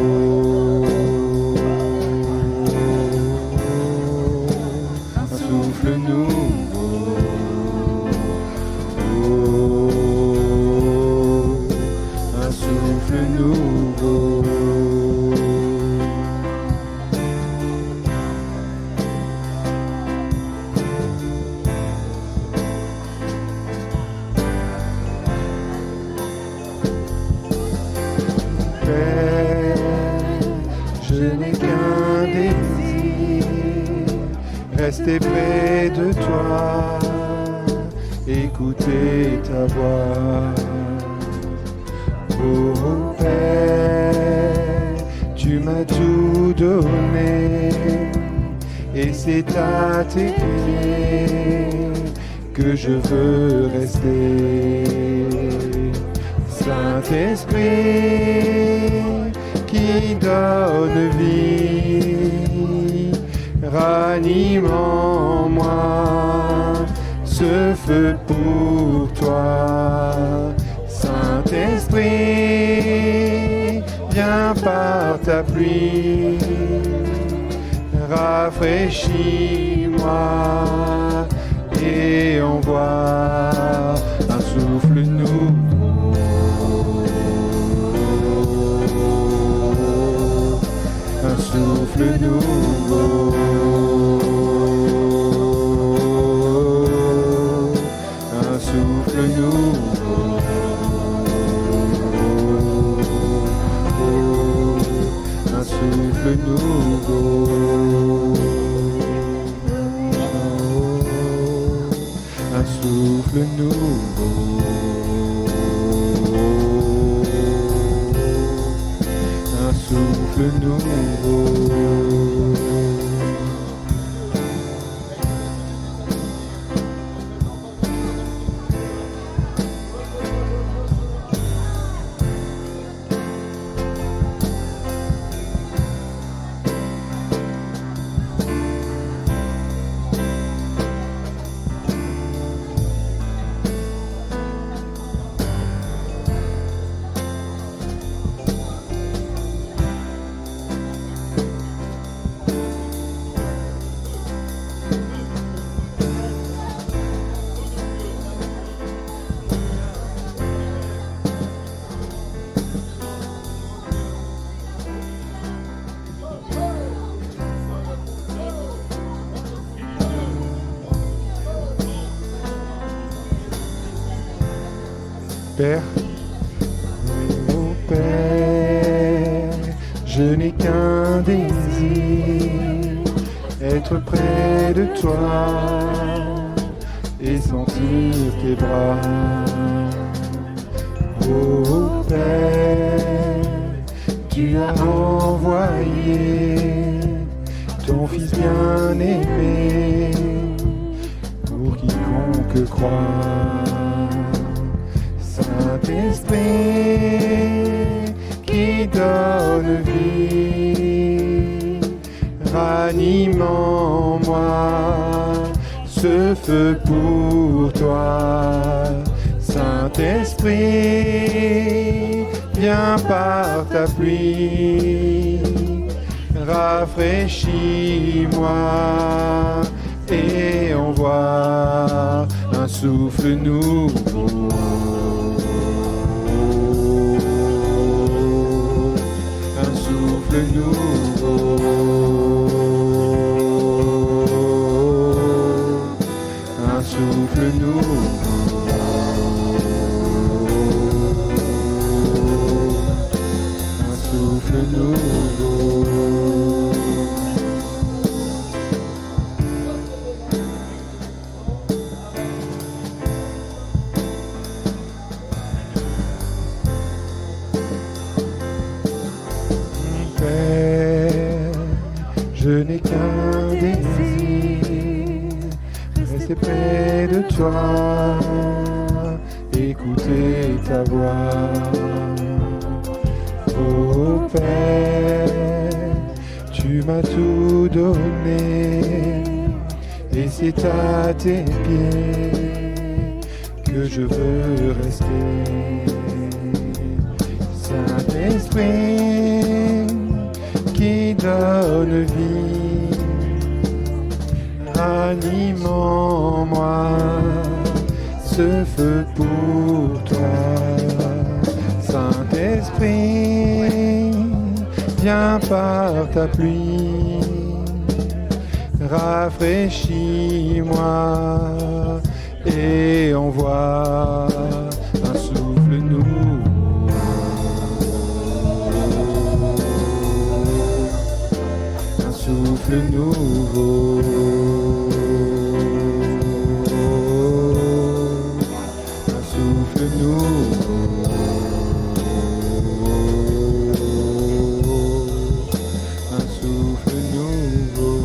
Un souffle nouveau. Un souffle nouveau. Je n'ai qu'un désir, rester près de toi, écouter ta voix. Oh Père, tu m'as tout donné, et c'est à tes pieds que je veux rester. Saint-Esprit qui donne vie, ranime en moi ce feu pour toi. Saint-Esprit, viens par ta pluie, rafraîchis-moi et envoie un souffle nouveau. Un souffle nouveau, un souffle nouveau, un souffle nouveau, un souffle nouveau. Un souffle nouveau. Père, oh Père, je n'ai qu'un désir, être près de toi et sentir tes bras. Oh Père, tu as envoyé ton Fils bien-aimé pour quiconque croit. Saint-Esprit qui donne vie, ranime en moi ce feu pour toi. Saint-Esprit, viens par ta pluie, rafraîchis-moi et envoie un souffle nouveau. Un souffle nouveau. Un souffle nouveau. Un souffle nouveau. Je n'ai qu'un désir, rester près de toi, écouter ta voix. Oh Père, tu m'as tout donné, et c'est à tes pieds que je veux rester. Saint-Esprit, qui donne vie, ranime en moi ce feu pour toi. Saint-Esprit, viens par ta pluie, rafraîchis-moi et envoie un souffle nouveau. Souffle nouveau, un souffle nouveau, un souffle nouveau.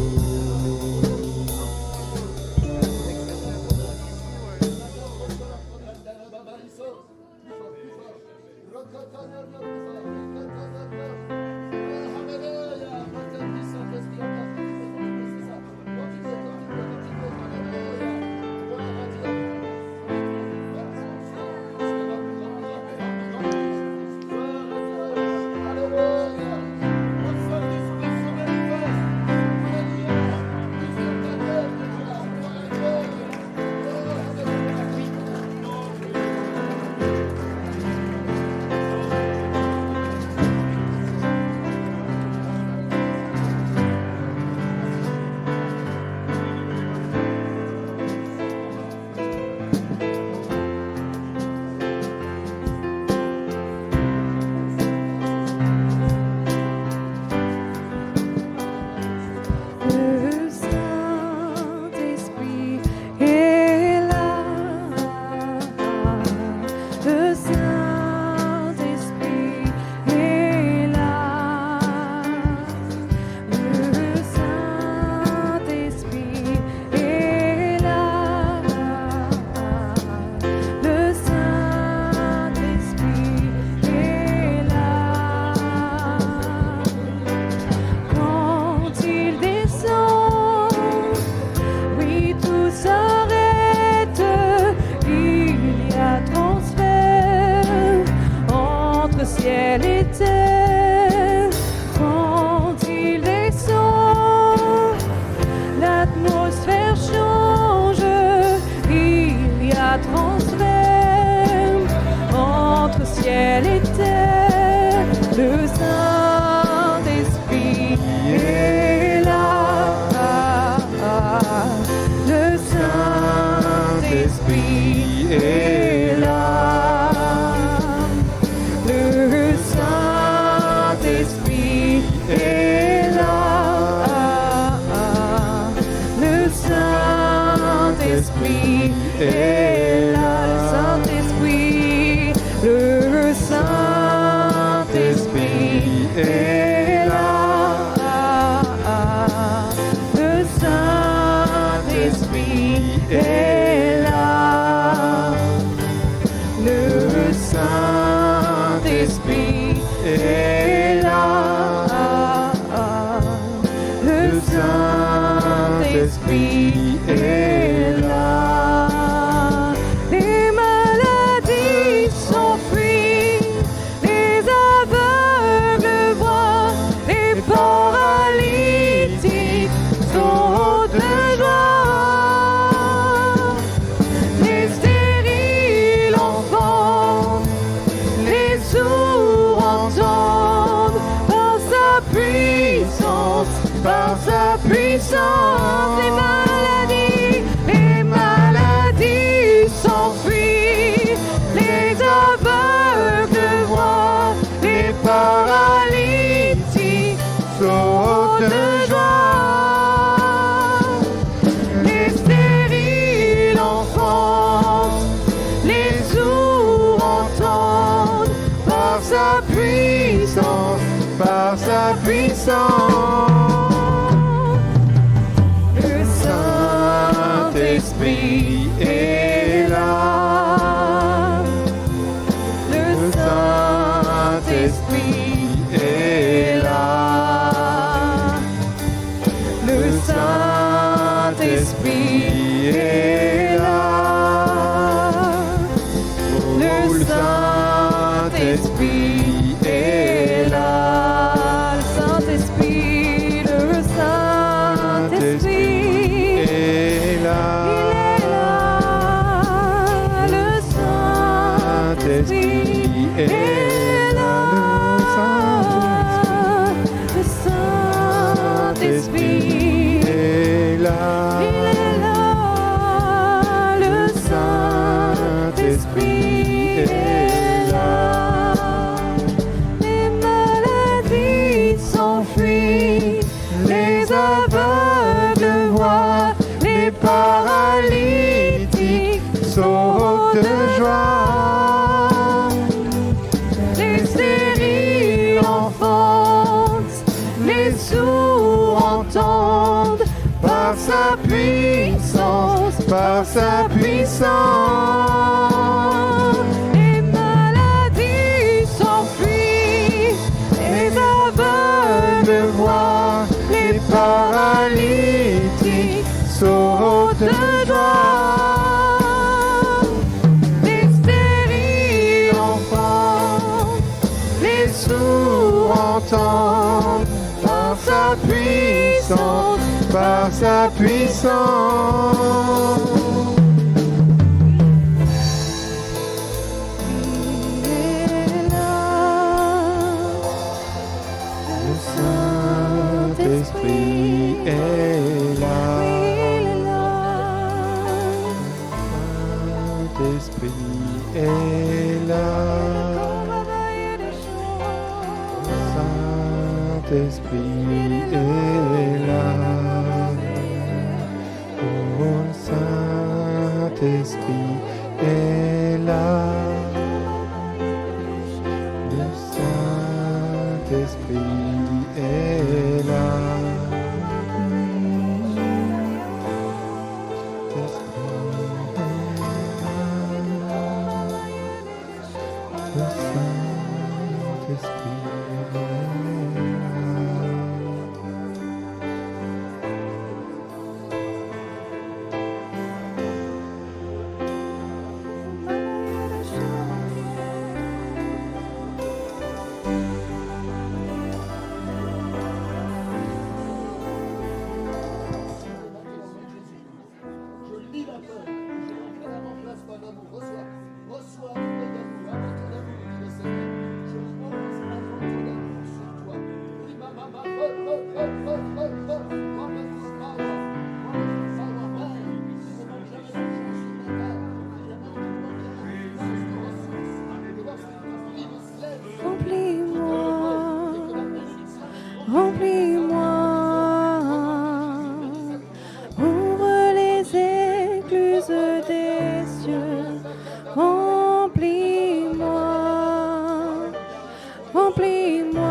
est là. Le Saint-Esprit est là. Le Saint-Esprit est là. Le Saint-Esprit est là. Les maladies s'enfuient, les aveugles voient, les paralytiques sautent de joie. Les stériles enfantent, les sourds entendent, par sa puissance, par sa puissance. Les maladies s'enfuient, les aveugles voient, les paralytiques sautent de joie. Les stériles enfantent, les sourds entendent, par sa puissance, par sa puissance. Le Saint-Esprit est là. Le Saint-Esprit est là. Le Saint-Esprit est là. Le Saint-Esprit est là. Le Saint-Esprit, le Saint-Esprit est là. Il est là. Le Saint-Esprit est là. Le Saint-Esprit est là. Il est là. Le Saint-Esprit est là. Les maladies s'enfuient, les aveugles voient, les paralytiques sautent de joie. Les stériles enfantent, les sourds entendent, par sa puissance, par sa puissance. Les maladies s'enfuient, les aveugles voient, les paralytiques sautent de joie. Les stériles enfantent, les sourds entendent, par sa puissance, par sa puissance. Il est là. Le Saint-Esprit est là. Il est là. Le Saint-Esprit est là. Le Saint-Esprit est là. Oh, le Saint-Esprit est là. Le Saint-Esprit est là. Le Saint-Esprit est là. Remplis-moi,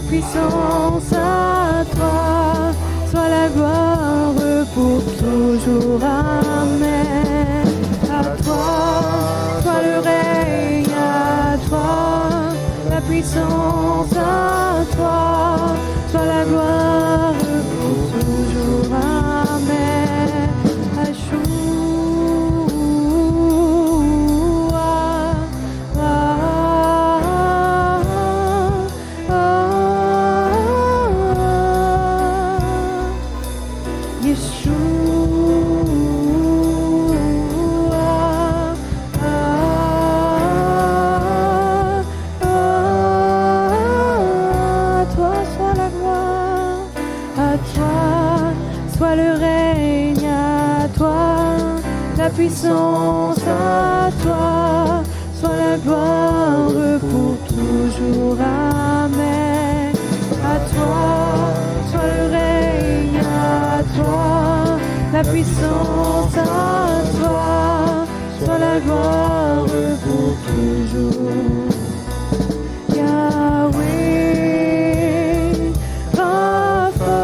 puissance à toi, soit la gloire pour toujours. Amen. À toi, soit le règne, à toi, la puissance à toi, soit la gloire pour toujours. Amen. Yeshua. Puissance à toi, soit la gloire pour toujours. Amen. À toi, soit le règne, à toi, la puissance à toi, soit la gloire pour toujours. Yahweh, Rapha,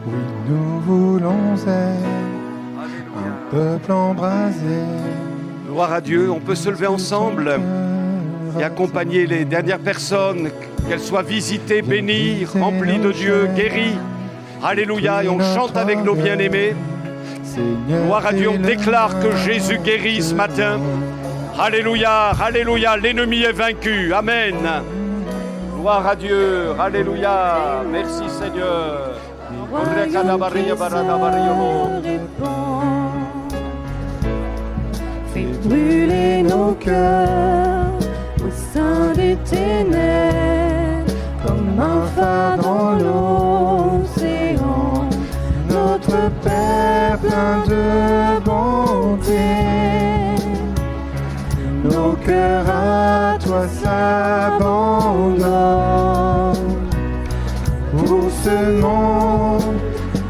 Oui, nous voulons être un peuple embrasé. Gloire à Dieu, on peut se lever ensemble et accompagner les dernières personnes, qu'elles soient visitées, bénies, remplies de Dieu, guéries. Alléluia, et on chante avec nos bien-aimés. Gloire à Dieu, on déclare que Jésus guérit ce matin. Alléluia, alléluia, l'ennemi est vaincu. Amen. Gloire à Dieu, alléluia. Merci Seigneur. Fais brûler nos cœurs au sein des ténèbres, comme un phare dans l'océan. Notre Père plein de bonté, nos cœurs à toi s'abandonnent. Pour ce monde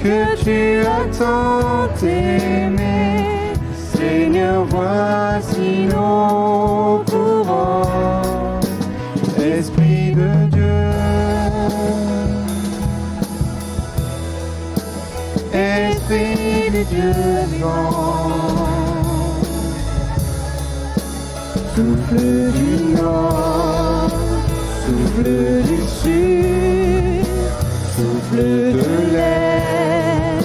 que tu as tant aimé, Seigneur, voici nos courants. Esprit de Dieu, Esprit de Dieu vivant, souffle du nord, souffle du sud, souffle de l'est,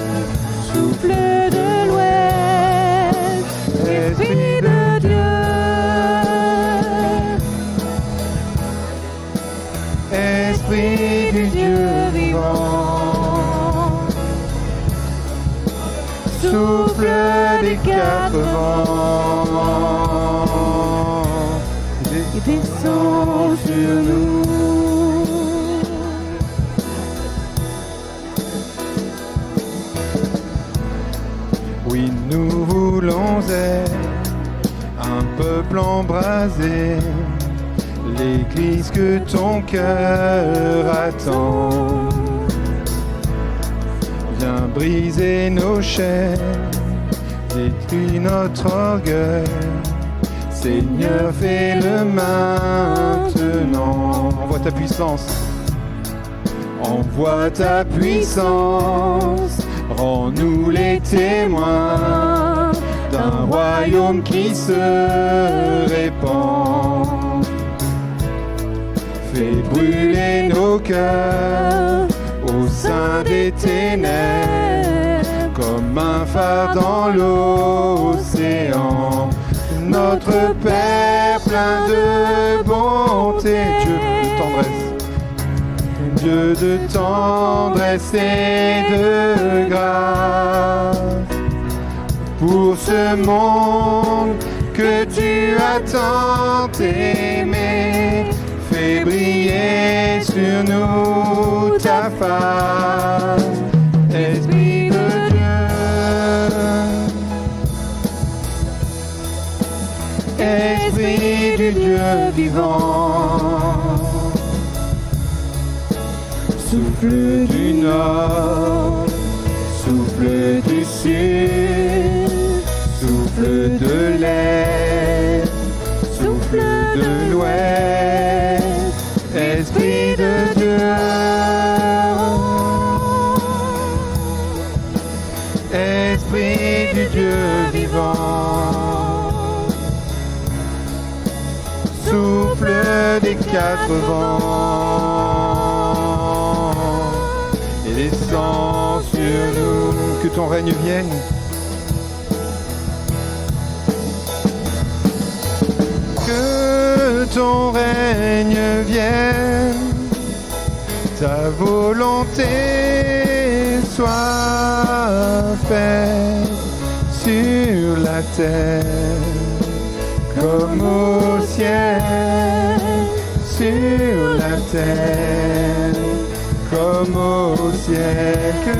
souffle de l'ouest, Esprit de Dieu, Esprit du Dieu vivant, quatre vents. et descend sur nous. Oui, nous voulons être un peuple embrasé, l'église que ton cœur attend. Viens briser nos chaînes, détruis notre orgueil. Seigneur, fais-le maintenant. Envoie ta puissance. Envoie ta puissance. Rends-nous les témoins d'un royaume qui se répand. Fais brûler nos cœurs au sein des ténèbres, comme un phare dans l'océan. Notre Père plein de bonté, Dieu de tendresse et de grâce, pour ce monde que tu as tant aimé, fais briller sur nous ta face, Esprit de Dieu, Esprit du Dieu vivant. Souffle du nord, souffle du sud, souffle de l'est, souffle de l'ouest, Esprit de Dieu, Esprit du Dieu vivant, souffle des quatre vents, descends sur nous, que ton règne vienne. Que ton règne vienne, ta volonté soit faite sur la terre comme au ciel, sur la terre comme au ciel. Que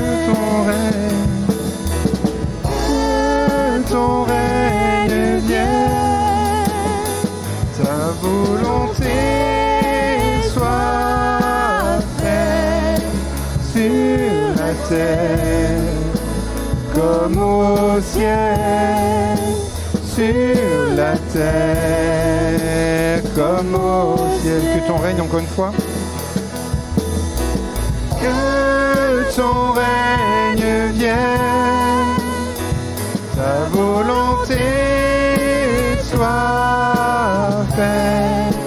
ton règne vienne, ta volonté soit faite sur la terre comme au ciel, sur la terre comme au ciel. Que ton règne, encore une fois. Que ton règne vienne, ta volonté soit faite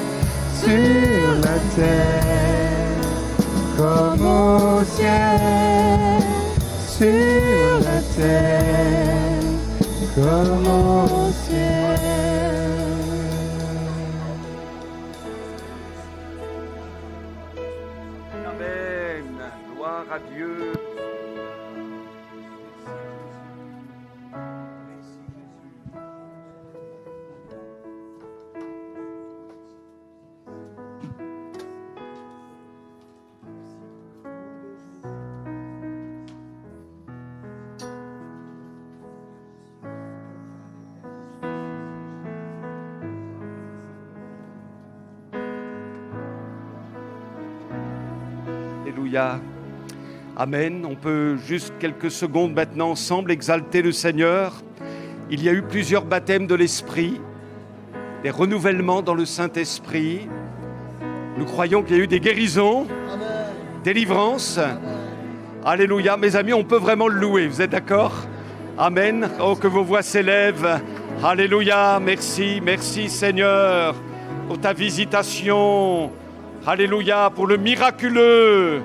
sur la terre comme au ciel, sur la terre comme au ciel. Gloire à Dieu. Alléluia. Amen. On peut juste quelques secondes maintenant ensemble exalter le Seigneur. Il y a eu plusieurs baptêmes de l'Esprit, des renouvellements dans le Saint-Esprit. Nous croyons qu'il y a eu des guérisons, délivrances. Alléluia. Mes amis, on peut vraiment le louer. Vous êtes d'accord? Amen. Oh, que vos voix s'élèvent. Alléluia. Merci, merci Seigneur pour ta visitation. Alléluia. Pour le miraculeux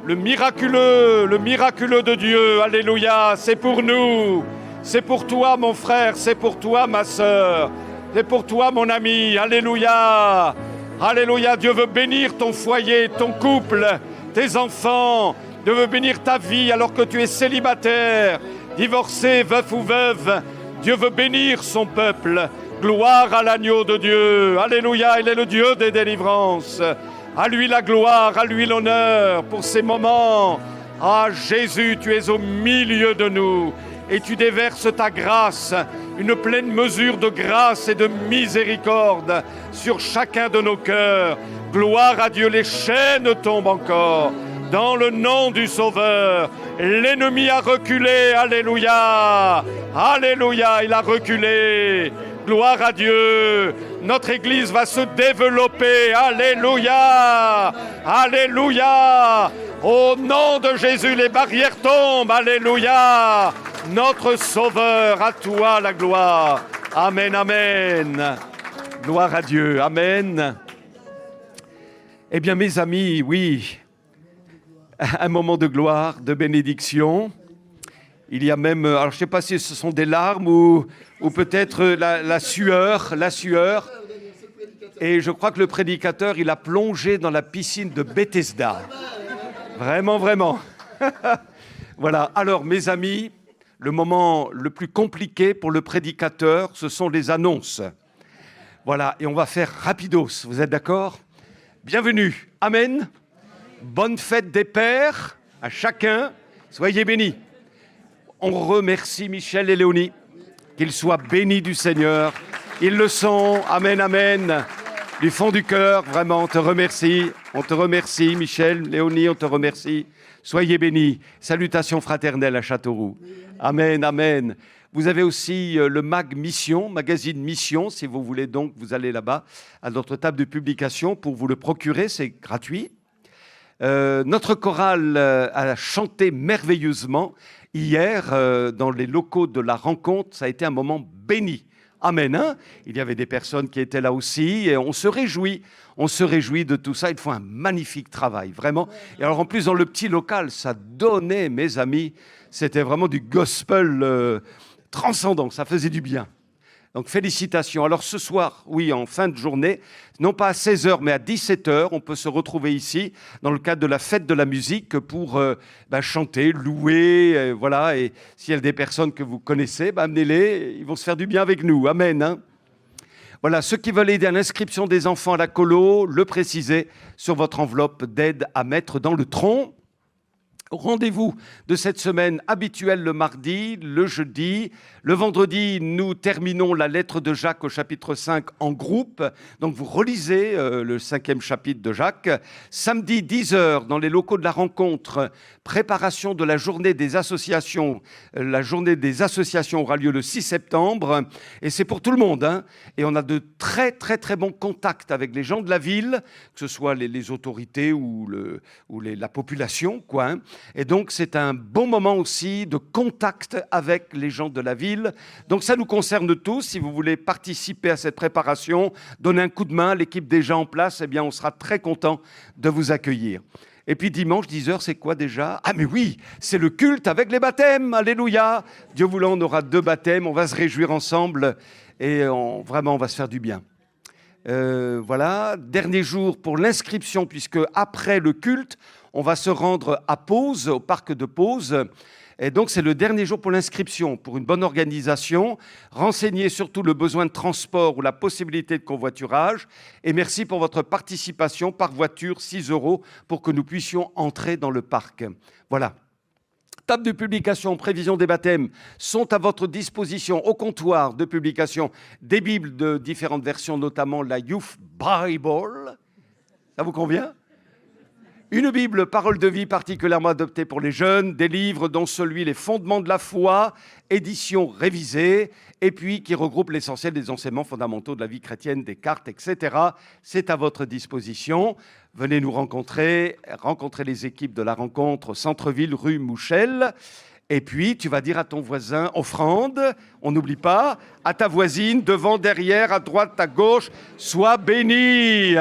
de Dieu. Alléluia. C'est pour nous. C'est pour toi, mon frère. C'est pour toi, ma sœur. C'est pour toi, mon ami. Alléluia. Alléluia. Dieu veut bénir ton foyer, ton couple, tes enfants. Dieu veut bénir ta vie alors que tu es célibataire, divorcé, veuf ou veuve. Dieu veut bénir son peuple. Gloire à l'agneau de Dieu. Alléluia, il est le Dieu des délivrances. À lui la gloire, à lui l'honneur pour ces moments. Ah Jésus, tu es au milieu de nous et tu déverses ta grâce, une pleine mesure de grâce et de miséricorde sur chacun de nos cœurs. Gloire à Dieu, les chaînes tombent encore. Dans le nom du Sauveur, l'ennemi a reculé. Alléluia. Alléluia, il a reculé. Gloire à Dieu. Notre Église va se développer. Alléluia. Alléluia. Au nom de Jésus, les barrières tombent. Alléluia. Notre Sauveur, à toi la gloire. Amen, amen. Gloire à Dieu. Amen. Eh bien, mes amis, oui, un moment de gloire, de bénédiction. Il y a même, alors je ne sais pas si ce sont des larmes ou peut-être la sueur. Et je crois que le prédicateur, il a plongé dans la piscine de Bethesda. Vraiment, vraiment. Voilà. Alors, mes amis, le moment le plus compliqué pour le prédicateur, ce sont les annonces. Voilà. Et on va faire rapidos. Vous êtes d'accord ? Bienvenue. Amen. Bonne fête des pères à chacun. Soyez bénis. On remercie Michel et Léonie. Qu'ils soient bénis du Seigneur. Ils le sont. Amen, amen. Du fond du cœur, vraiment, on te remercie. On te remercie, Michel, Léonie, on te remercie. Soyez bénis. Salutations fraternelles à Châteauroux. Amen, amen. Vous avez aussi le MAG Mission, magazine Mission. Si vous voulez donc, vous allez là-bas à notre table de publication pour vous le procurer. C'est gratuit. Notre chorale a chanté merveilleusement hier dans les locaux de la rencontre. Ça a été un moment béni. Amen. Hein? Il y avait des personnes qui étaient là aussi et on se réjouit de tout ça. Ils font un magnifique travail, vraiment. Et alors en plus, dans le petit local, ça donnait, mes amis, c'était vraiment du gospel transcendant. Ça faisait du bien. Donc félicitations. Alors ce soir, oui, en fin de journée, non pas à 16h, mais à 17h, on peut se retrouver ici dans le cadre de la fête de la musique pour chanter, louer, voilà. Et s'il y a des personnes que vous connaissez, amenez-les, ils vont se faire du bien avec nous. Amen. Hein. Voilà, ceux qui veulent aider à l'inscription des enfants à la colo, le précisez sur votre enveloppe d'aide à mettre dans le tronc. Rendez-vous de cette semaine habituelle le mardi, le jeudi. Le vendredi, nous terminons la lettre de Jacques au chapitre 5 en groupe. Donc vous relisez le 5e chapitre de Jacques. Samedi, 10h, dans les locaux de la rencontre, préparation de la journée des associations. La journée des associations aura lieu le 6 septembre. Et c'est pour tout le monde. Hein. Et on a de très, très, très bons contacts avec les gens de la ville, que ce soit les autorités ou la population, quoi. Hein. Et donc, c'est un bon moment aussi de contact avec les gens de la ville. Donc, ça nous concerne tous. Si vous voulez participer à cette préparation, donner un coup de main à l'équipe déjà en place, eh bien, on sera très content de vous accueillir. Et puis, dimanche, 10h, c'est quoi déjà ? Ah, mais oui, c'est le culte avec les baptêmes. Alléluia. Dieu voulant, on aura 2 baptêmes. On va se réjouir ensemble et vraiment, on va se faire du bien. Voilà, dernier jour pour l'inscription, puisque après le culte, on va se rendre à Pause, au parc de Pause. Et donc, c'est le dernier jour pour l'inscription, pour une bonne organisation. Renseignez surtout le besoin de transport ou la possibilité de covoiturage. Et merci pour votre participation par voiture, 6 € pour que nous puissions entrer dans le parc. Voilà. Tables de publication, prévision des baptêmes sont à votre disposition au comptoir de publication des Bibles de différentes versions, notamment la Youth Bible. Ça vous convient ? Une Bible, parole de vie particulièrement adoptée pour les jeunes, des livres dont celui Les fondements de la foi, édition révisée, et puis qui regroupe l'essentiel des enseignements fondamentaux de la vie chrétienne, des cartes, etc. C'est à votre disposition. Venez nous rencontrer les équipes de la rencontre Centre-Ville, rue Mouchel. Et puis, tu vas dire à ton voisin, offrande, on n'oublie pas, à ta voisine, devant, derrière, à droite, à gauche, sois béni.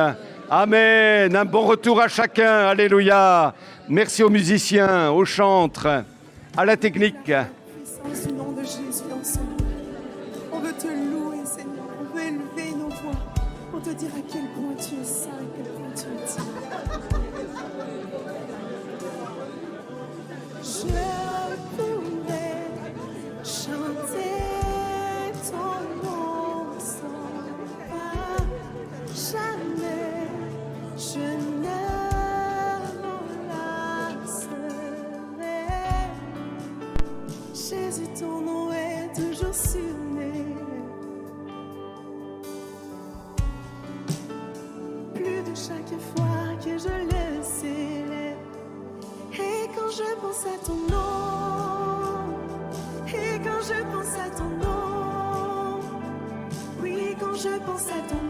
Amen. Un bon retour à chacun. Alléluia. Merci aux musiciens, aux chantres, à la technique. Puissance du nom de Jésus ensemble. On veut te louer, Seigneur. On veut élever nos voix pour te dire à quel point tu es saint, à quel point tu es digne. Je pourrais chanter je pense à ton nom, et quand je pense à ton nom, oui, quand je pense à ton nom.